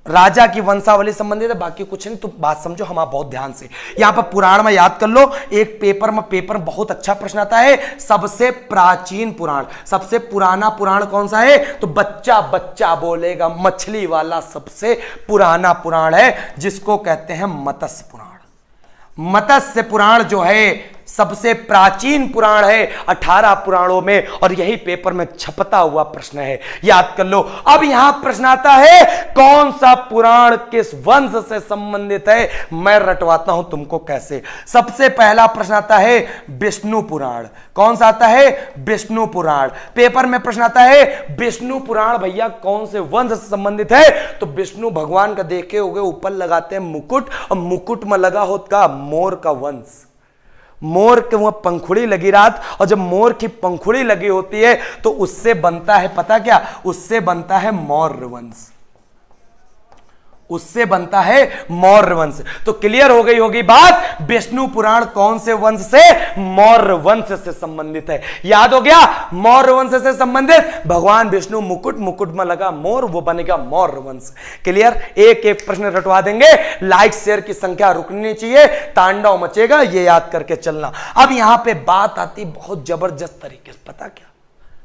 राजा की वंशावली संबंधित है, बाकी कुछ नहीं। तो बात समझो हमारा बहुत ध्यान से, यहां पर पुराण में याद कर लो। एक पेपर में बहुत अच्छा प्रश्न आता है, सबसे प्राचीन पुराण, सबसे पुराना पुराण कौन सा है, तो बच्चा बच्चा बोलेगा, मछली वाला सबसे पुराना पुराण है, जिसको कहते हैं मत्स्य पुराण। मत्स्य पुराण जो है सबसे प्राचीन पुराण है 18 पुराणों में, और यही पेपर में छपता हुआ प्रश्न है, याद कर लो। अब यहां प्रश्न आता है कौन सा पुराण किस वंश से संबंधित है, मैं रटवाता हूं तुमको कैसे। सबसे पहला प्रश्न आता है विष्णु पुराण। कौन सा आता है, विष्णु पुराण। पेपर में प्रश्न आता है विष्णु पुराण भैया कौन से वंश से संबंधित है, तो विष्णु भगवान का देखे होगे ऊपर लगाते हैं मुकुट, और मुकुट में लगा होता मोर का वंश। मोर के वह पंखुड़ी लगी रात, और जब मोर की पंखुड़ी लगी होती है तो उससे बनता है, पता क्या, उससे बनता है मौर्य वंश, उससे बनता है मौर्य वंश। तो क्लियर हो गई होगी बात, विष्णु पुराण कौन से वंश से, मौर्य वंश से संबंधित है। याद हो गया, मौर्य वंश से संबंधित, भगवान विष्णु मुकुट, मुकुट में लगा मोर, वो बनेगा मौर्य वंश, क्लियर। एक एक प्रश्न रटवा देंगे, लाइक शेयर की संख्या रुकनी नहीं चाहिए, तांडव मचेगा, ये याद करके चलना। अब यहां पे बात आती बहुत जबरदस्त तरीके से, पता क्या,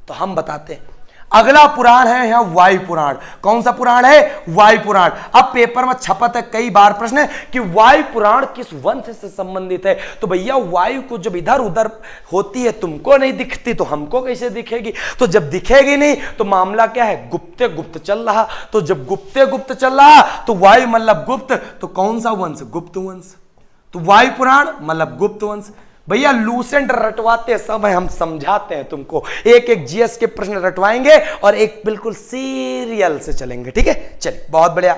तो हम बताते हैं। अगला पुराण है यहां वायु पुराण। कौन सा पुराण है, वायु पुराण। अब पेपर में छपत है कई बार प्रश्न कि वायु पुराण किस वंश से संबंधित है, तो भैया वायु को जब इधर उधर होती है तुमको नहीं दिखती तो हमको कैसे दिखेगी, तो जब दिखेगी नहीं तो मामला क्या है, गुप्ते गुप्त चल रहा। तो जब गुप्ते गुप्त चल रहा तो वायु मतलब गुप्त, तो कौन सा वंश, गुप्त वंश। तो वायु पुराण मतलब गुप्त वंश। भैया लूसेंट रटवाते समय हम समझाते हैं तुमको, एक एक जीएस के प्रश्न रटवाएंगे और एक बिल्कुल सीरियल से चलेंगे, ठीक है। चलिए बहुत बढ़िया,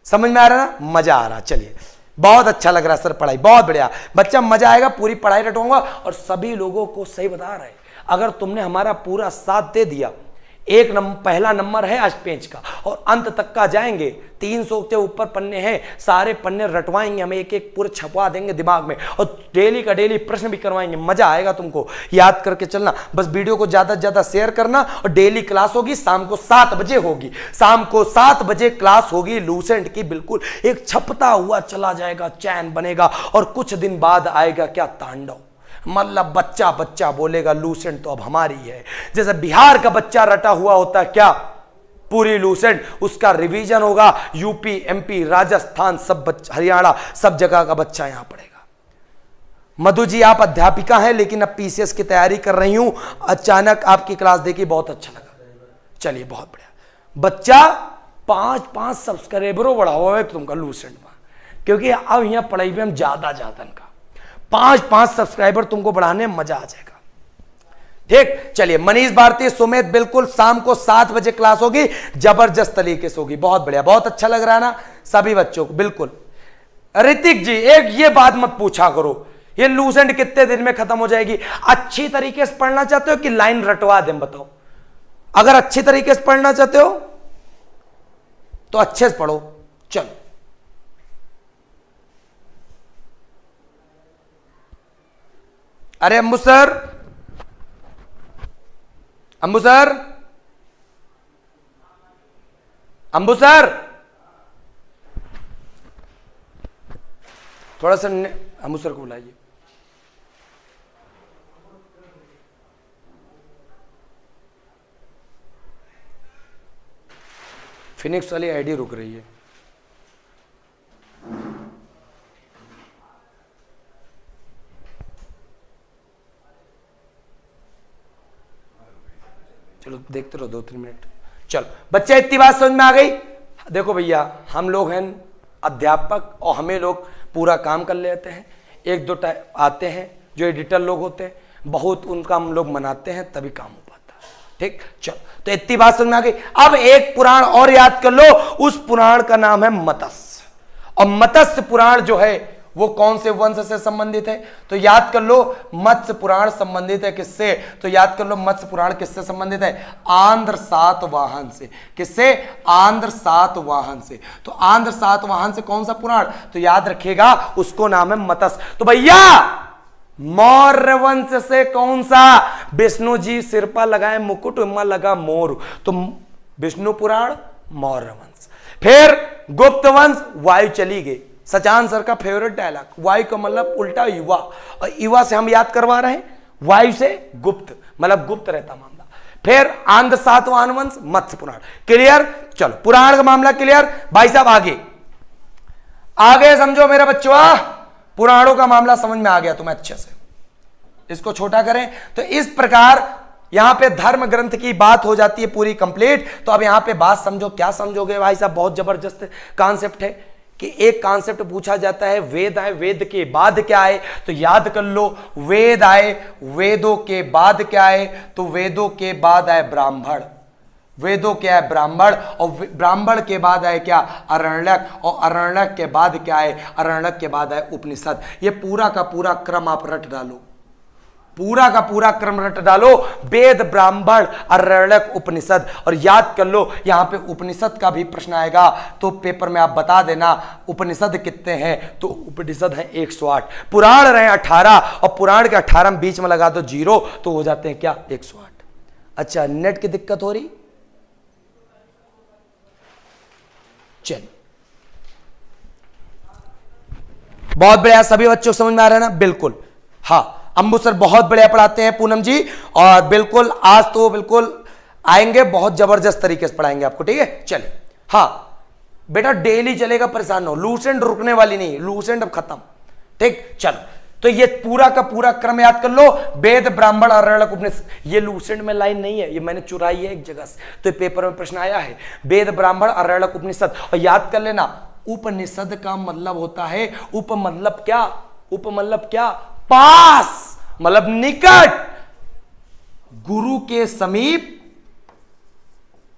समझ में आ रहा ना, मजा आ रहा, चलिए बहुत अच्छा लग रहा सर पढ़ाई, बहुत बढ़िया बच्चा, मजा आएगा, पूरी पढ़ाई रटवाऊंगा। और सभी लोगों को सही बता रहे, अगर तुमने हमारा पूरा साथ दे दिया, एक नंबर, पहला नंबर है आज पेज का और अंत तक का जाएंगे, 300 के ऊपर पन्ने हैं, सारे पन्ने रटवाएंगे हम, एक एक पूरे छपवा देंगे दिमाग में, और डेली का डेली प्रश्न भी करवाएंगे, मजा आएगा तुमको, याद करके चलना। बस वीडियो को ज्यादा से ज्यादा शेयर करना, और डेली क्लास होगी, शाम को 7 बजे होगी, शाम को 7 बजे क्लास होगी लूसेंट की, बिल्कुल एक छपता हुआ चला जाएगा, चैन बनेगा, और कुछ दिन बाद आएगा क्या, तांडव। मतलब बच्चा बच्चा बोलेगा लूसेंट तो अब हमारी है। जैसे बिहार का बच्चा रटा हुआ होता है क्या, पूरी लूसेंट, उसका रिवीजन होगा, यूपी एमपी राजस्थान सब बच्चा, हरियाणा सब जगह का बच्चा यहां पढ़ेगा। मधु जी आप अध्यापिका हैं लेकिन अब पीसीएस की तैयारी कर रही हूं, अचानक आपकी क्लास देखी, बहुत अच्छा लगा। चलिए बहुत बढ़िया बच्चा, 5-5 सब्सक्राइबरों बढ़ा हुआ है तुमका लूसेंट में, क्योंकि अब यहां पढ़ाई में हम ज्यादा का 5-5 सब्सक्राइबर तुमको बढ़ाने में मजा आ जाएगा, ठीक। चलिए मनीष भारती, सुमित, बिल्कुल शाम को 7 बजे क्लास होगी, जबरदस्त तरीके से होगी, बहुत बढ़िया, बहुत अच्छा लग रहा है ना सभी बच्चों को, बिल्कुल। ऋतिक जी एक ये बात मत पूछा करो, ये लूसेंट कितने दिन में खत्म हो जाएगी, अच्छी तरीके से पढ़ना चाहते हो कि लाइन रटवा दें, बताओ। अगर अच्छी तरीके से पढ़ना चाहते हो तो अच्छे से पढ़ो, चलो। अरे अम्बू सर अंबु सर, अंबु सर, थोड़ा सा अंबु सर को बुलाइए। फिनिक्स वाली आईडी रुक रही है। चलो देखते रहो 2-3 मिनट। चलो बच्चे, इतनी बात समझ में आ गई। देखो भैया, हम लोग हैं अध्यापक और हमें लोग पूरा काम कर लेते हैं। 1-2 आते हैं जो एडिटर लोग होते हैं, बहुत उनका हम लोग मनाते हैं तभी काम हो पाता है। ठीक, चलो तो इतनी बात समझ में आ गई। अब एक पुराण और याद कर लो, उस पुराण का नाम है मत्स्य। और मत्स्य पुराण जो है वो कौन से वंश से संबंधित है? तो याद कर लो, मत्स्य पुराण संबंधित है किससे? तो याद कर लो, मत्स्य पुराण किससे संबंधित है? आंध्र सातवाहन से। किससे? आंध्र सातवाहन से। तो आंध्र सातवाहन से कौन सा पुराण? तो याद रखिएगा, उसको नाम है मत्स्य। तो भैया, मौर्य वंश से कौन सा? विष्णु जी सिर पर लगाए मुकुट, उम्मा लगा मोर, तो विष्णु पुराण, मौर्य वंश। फिर गुप्त वंश, वायु चली गई। सचान सर का फेवरेट डायलॉग, वायु का मतलब उल्टा युवा, और युवा से हम याद करवा रहे हैं, वायु से गुप्त, मतलब गुप्त रहता मामला। फिर आंध्र सातवाहन वंश, मत्स्य पुराण। क्लियर? चलो पुराण का मामला क्लियर। भाई साहब आगे आगे समझो मेरे बच्चों, पुराणों का मामला समझ में आ गया तुम्हें अच्छे से। इसको छोटा करें तो इस प्रकार यहां पे धर्म ग्रंथ की बात हो जाती है पूरी कंप्लीट। तो अब यहां पे बात समझो, क्या समझोगे भाई साहब? बहुत जबरदस्त कॉन्सेप्ट है कि एक कॉन्सेप्ट पूछा जाता है, वेद आए, वेद के बाद क्या आए? तो याद कर लो, वेद आए, वेदों के बाद क्या आए? तो वेदों के बाद आए ब्राह्मण, वेदों के आए ब्राह्मण, और ब्राह्मण के बाद आए क्या? अरण्यक, और अरण्यक के बाद क्या आए? अरण्यक के बाद आए उपनिषद। ये पूरा का पूरा क्रम आप रट डालो, पूरा का पूरा क्रम रट डालो, वेद, ब्राह्मण, अरण्यक, उपनिषद। और याद कर लो, यहां पे उपनिषद का भी प्रश्न आएगा तो पेपर में आप बता देना उपनिषद कितने हैं। तो उपनिषद है 108, पुराण रहे 18, और पुराण के 18 में बीच में लगा दो 0, तो हो जाते हैं क्या? 108। अच्छा, नेट की दिक्कत हो रही? चलिए, बहुत बढ़िया, सभी बच्चों को समझ में आ रहा है ना? बिल्कुल, हाँ, अंबु सर बहुत बढ़िया पढ़ाते हैं, पूनम जी, और बिल्कुल आज तो बिल्कुल आएंगे, बहुत जबरदस्त तरीके से पढ़ाएंगे आपको। ठीक है, चलिए। हाँ बेटा, डेली चलेगा, परेशान हो, लूसेंट रुकने वाली नहीं, लूसेंट अब खत्म। ठीक, चलो तो ये पूरा का पूरा क्रम याद कर लो, वेद, ब्राह्मण, अरण्यक, उपनिषद। ये लूसेंट में लाइन नहीं है, ये मैंने चुराई है एक जगह से, तो पेपर में प्रश्न आया है, वेद, ब्राह्मण, अरण्यक, उपनिषद। और याद कर लेना, उपनिषद का मतलब होता है, उप मतलब क्या? उप मतलब क्या? पास, मतलब निकट, गुरु के समीप,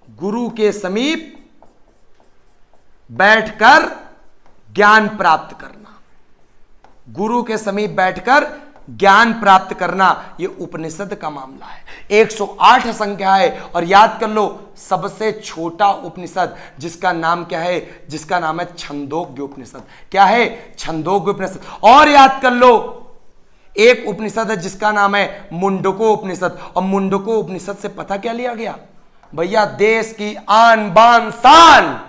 गुरु के समीप बैठकर ज्ञान प्राप्त करना, गुरु के समीप बैठकर ज्ञान प्राप्त करना, यह उपनिषद का मामला है। 108 संख्या है, और याद कर लो, सबसे छोटा उपनिषद जिसका नाम क्या है? जिसका नाम है छंदोग्य उपनिषद। क्या है? छंदोग्य उपनिषद। और याद कर लो, एक उपनिषद है जिसका नाम है मुंडको उपनिषद, और मुंडको उपनिषद से पता क्या लिया गया भैया? देश की आन बान शान,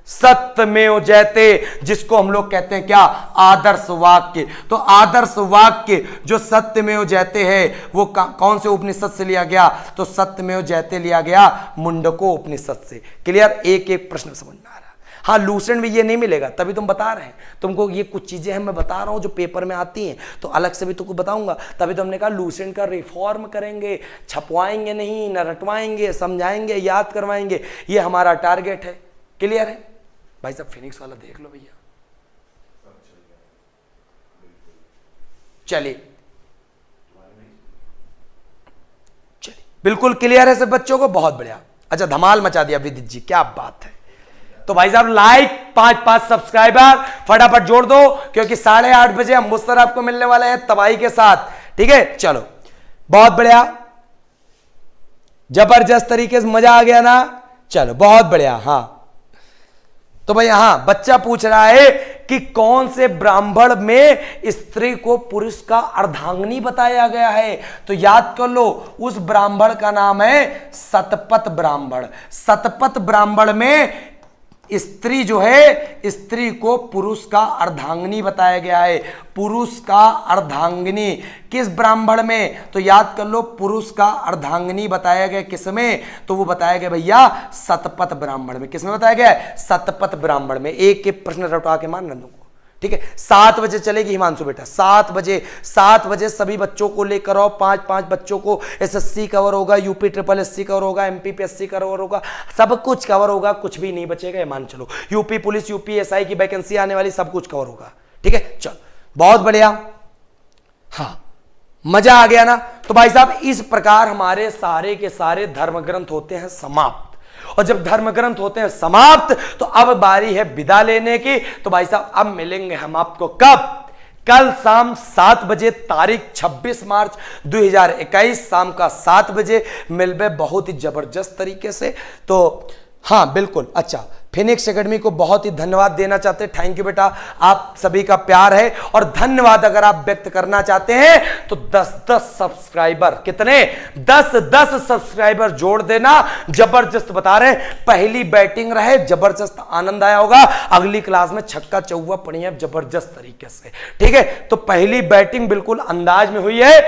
सत्यमेव जयते, जिसको हम लोग कहते हैं क्या? आदर्श वाक्य। तो आदर्श वाक्य जो सत्यमेव जयते है, वो कौन से उपनिषद से लिया गया? तो सत्यमेव जयते लिया गया मुंडको उपनिषद से। क्लियर? एक एक प्रश्न समझ में आ रहा है। हाँ, लूसेंट में ये नहीं मिलेगा, तभी तुम बता रहे हैं तुमको, ये कुछ चीजें हैं मैं बता रहा हूं जो पेपर में आती हैं, तो अलग से भी तुमको बताऊंगा। तभी तो हमने कहा लूसेंट का रिफॉर्म करेंगे, छपवाएंगे नहीं, न रटवाएंगे, समझाएंगे, याद करवाएंगे, ये हमारा टारगेट है। क्लियर है भाई साहब? फिनिक्स वाला देख लो भैया। चलिए चलिए, बिल्कुल क्लियर है सब बच्चों को? बहुत बढ़िया। अच्छा, धमाल मचा दिया विदित जी, क्या बात है। तो भाई साहब लाइक, 5 सब्सक्राइबर फटाफट जोड़ दो, क्योंकि 8:30 बजे हम मुस्तर आपको मिलने वाले हैं तबाही के साथ। ठीक है, चलो बहुत बढ़िया, जबरदस्त तरीके से मजा आ गया ना? चलो बहुत बढ़िया। हाँ तो भाई, हाँ बच्चा पूछ रहा है कि कौन से ब्राह्मण में स्त्री को पुरुष का अर्धांगिनी बताया गया है। तो याद कर लो, उस ब्राह्मण का नाम है सतपथ ब्राह्मण। सतपथ ब्राह्मण में स्त्री जो है, स्त्री को पुरुष का अर्धांगिनी बताया गया है। पुरुष का अर्धांगिनी किस ब्राह्मण में? तो याद कर लो, पुरुष का अर्धांगिनी बताया गया किस में? तो वो बताया गया भैया सतपथ ब्राह्मण में। किस में बताया गया है? सतपथ ब्राह्मण में। एक एक प्रश्न रटवा के मान नंदू को, ठीक है। 7 बजे चलेगी हिमांशु बेटा, 7 बजे सभी बच्चों को लेकर आओ। 5 बच्चों को एसएससी कवर होगा, यूपी ट्रिपल एससी कवर होगा, एमपीपीएससी कवर होगा, सब कुछ कवर होगा, कुछ भी नहीं बचेगा, ये मान चलो। यूपी पुलिस, यूपी एसआई की वैकेंसी आने वाली, सब कुछ कवर होगा, ठीक है। चल बहुत बढ़िया, हाँ मजा आ गया ना। तो भाई साहब इस प्रकार हमारे सारे के सारे धर्म ग्रंथ होते हैं समाप्त। और जब धर्म ग्रंथ होते हैं समाप्त तो अब बारी है विदा लेने की। तो भाई साहब अब मिलेंगे हम आपको कब? कल शाम 7 बजे, तारीख 26 मार्च 2021 शाम का 7 बजे मिलबे बहुत ही जबरदस्त तरीके से। तो हाँ बिल्कुल, अच्छा फिनिक्स एकेडमी को बहुत ही धन्यवाद देना चाहते हैं। थैंक यू बेटा, आप सभी का प्यार है। और धन्यवाद अगर आप व्यक्त करना चाहते हैं तो 10-10 सब्सक्राइबर, कितने? 10-10 सब्सक्राइबर जोड़ देना। जबरदस्त बता रहे हैं, पहली बैटिंग रहे, जबरदस्त आनंद आया होगा। अगली क्लास में छक्का चौवा पड़ी है जबरदस्त तरीके से, ठीक है। तो पहली बैटिंग बिल्कुल अंदाज में हुई है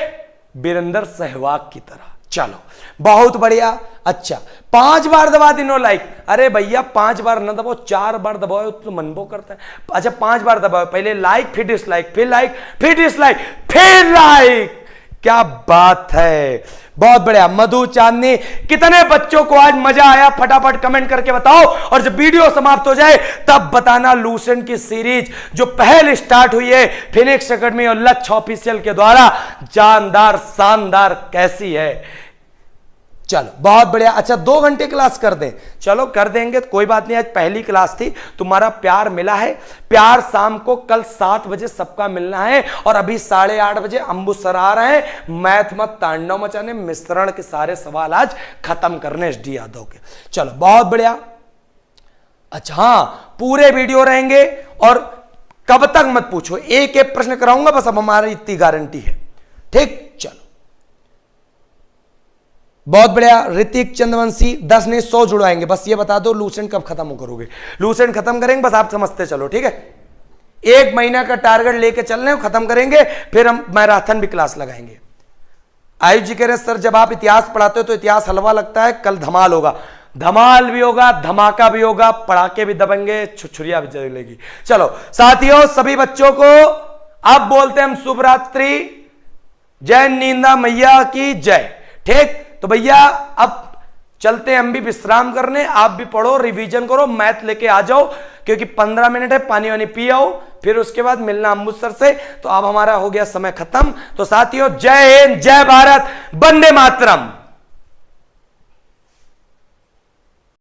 वीरेंद्र सहवाग की तरह। चलो बहुत बढ़िया। अच्छा 5 बार दबा दिनो लाइक। अरे भैया 5 बार न दबाओ, 4 बार दबाओ तो मनबो करता है। अच्छा 5 बार दबाओ, पहले लाइक, फिर डिसलाइक, फिर लाइक, फिर डिसलाइक, फिर लाइक। क्या बात है, बहुत बढ़िया। मधु चांदनी, कितने बच्चों को आज मजा आया फटाफट कमेंट करके बताओ। और जब वीडियो समाप्त हो जाए तब बताना लूसेंट की सीरीज जो पहले स्टार्ट हुई है फिनिक्स एकेडमी और लक्ष्य ऑफिशियल के द्वारा, जानदार शानदार कैसी है। चलो बहुत बढ़िया। अच्छा 2 घंटे क्लास कर दें? चलो कर देंगे, कोई बात नहीं। आज पहली क्लास थी, तुम्हारा प्यार मिला है। प्यार शाम को कल 7 बजे सबका मिलना है। और अभी 8:30 बजे अंबु सर आ रहे हैं मैथ मत तांडव मचाने, मिश्रण के सारे सवाल आज खत्म करने एसडी यादव के। चलो बहुत बढ़िया। अच्छा हाँ पूरे वीडियो रहेंगे और कब तक मत पूछो, एक एक प्रश्न कराऊंगा बस, अब हमारी इतनी गारंटी है, ठीक। चलो बहुत बढ़िया। ऋतिक चंद्रवंशी 10 नहीं 100 जुड़वाएंगे, बस ये बता दो लूसेंट कब खत्म करोगे। लूसेंट खत्म करेंगे बस, आप समझते चलो, ठीक है। 1 महीना का टारगेट लेके चल रहे हो, खत्म करेंगे, फिर हम मैराथन भी क्लास लगाएंगे। आयुष जी कह रहे सर जब आप इतिहास पढ़ाते हो तो इतिहास हलवा लगता है, कल धमाल होगा। धमाल भी होगा, धमाका भी होगा, पड़ाके भी दबेंगे, छुरछुरिया भी जलेगी। चलो साथियों, सभी बच्चों को अब बोलते हैं हम शुभ रात्रि, जय नींदा मैया की जय, ठीक। तो भैया अब चलते हैं हम भी विश्राम करने, आप भी पढ़ो, रिवीजन करो, मैथ लेके आ जाओ क्योंकि 15 मिनट है, पानी वानी पी आओ, फिर उसके बाद मिलना अमृतसर से। तो अब हमारा हो गया समय खत्म। तो साथियों जय हिंद, जय भारत, वंदे मातरम।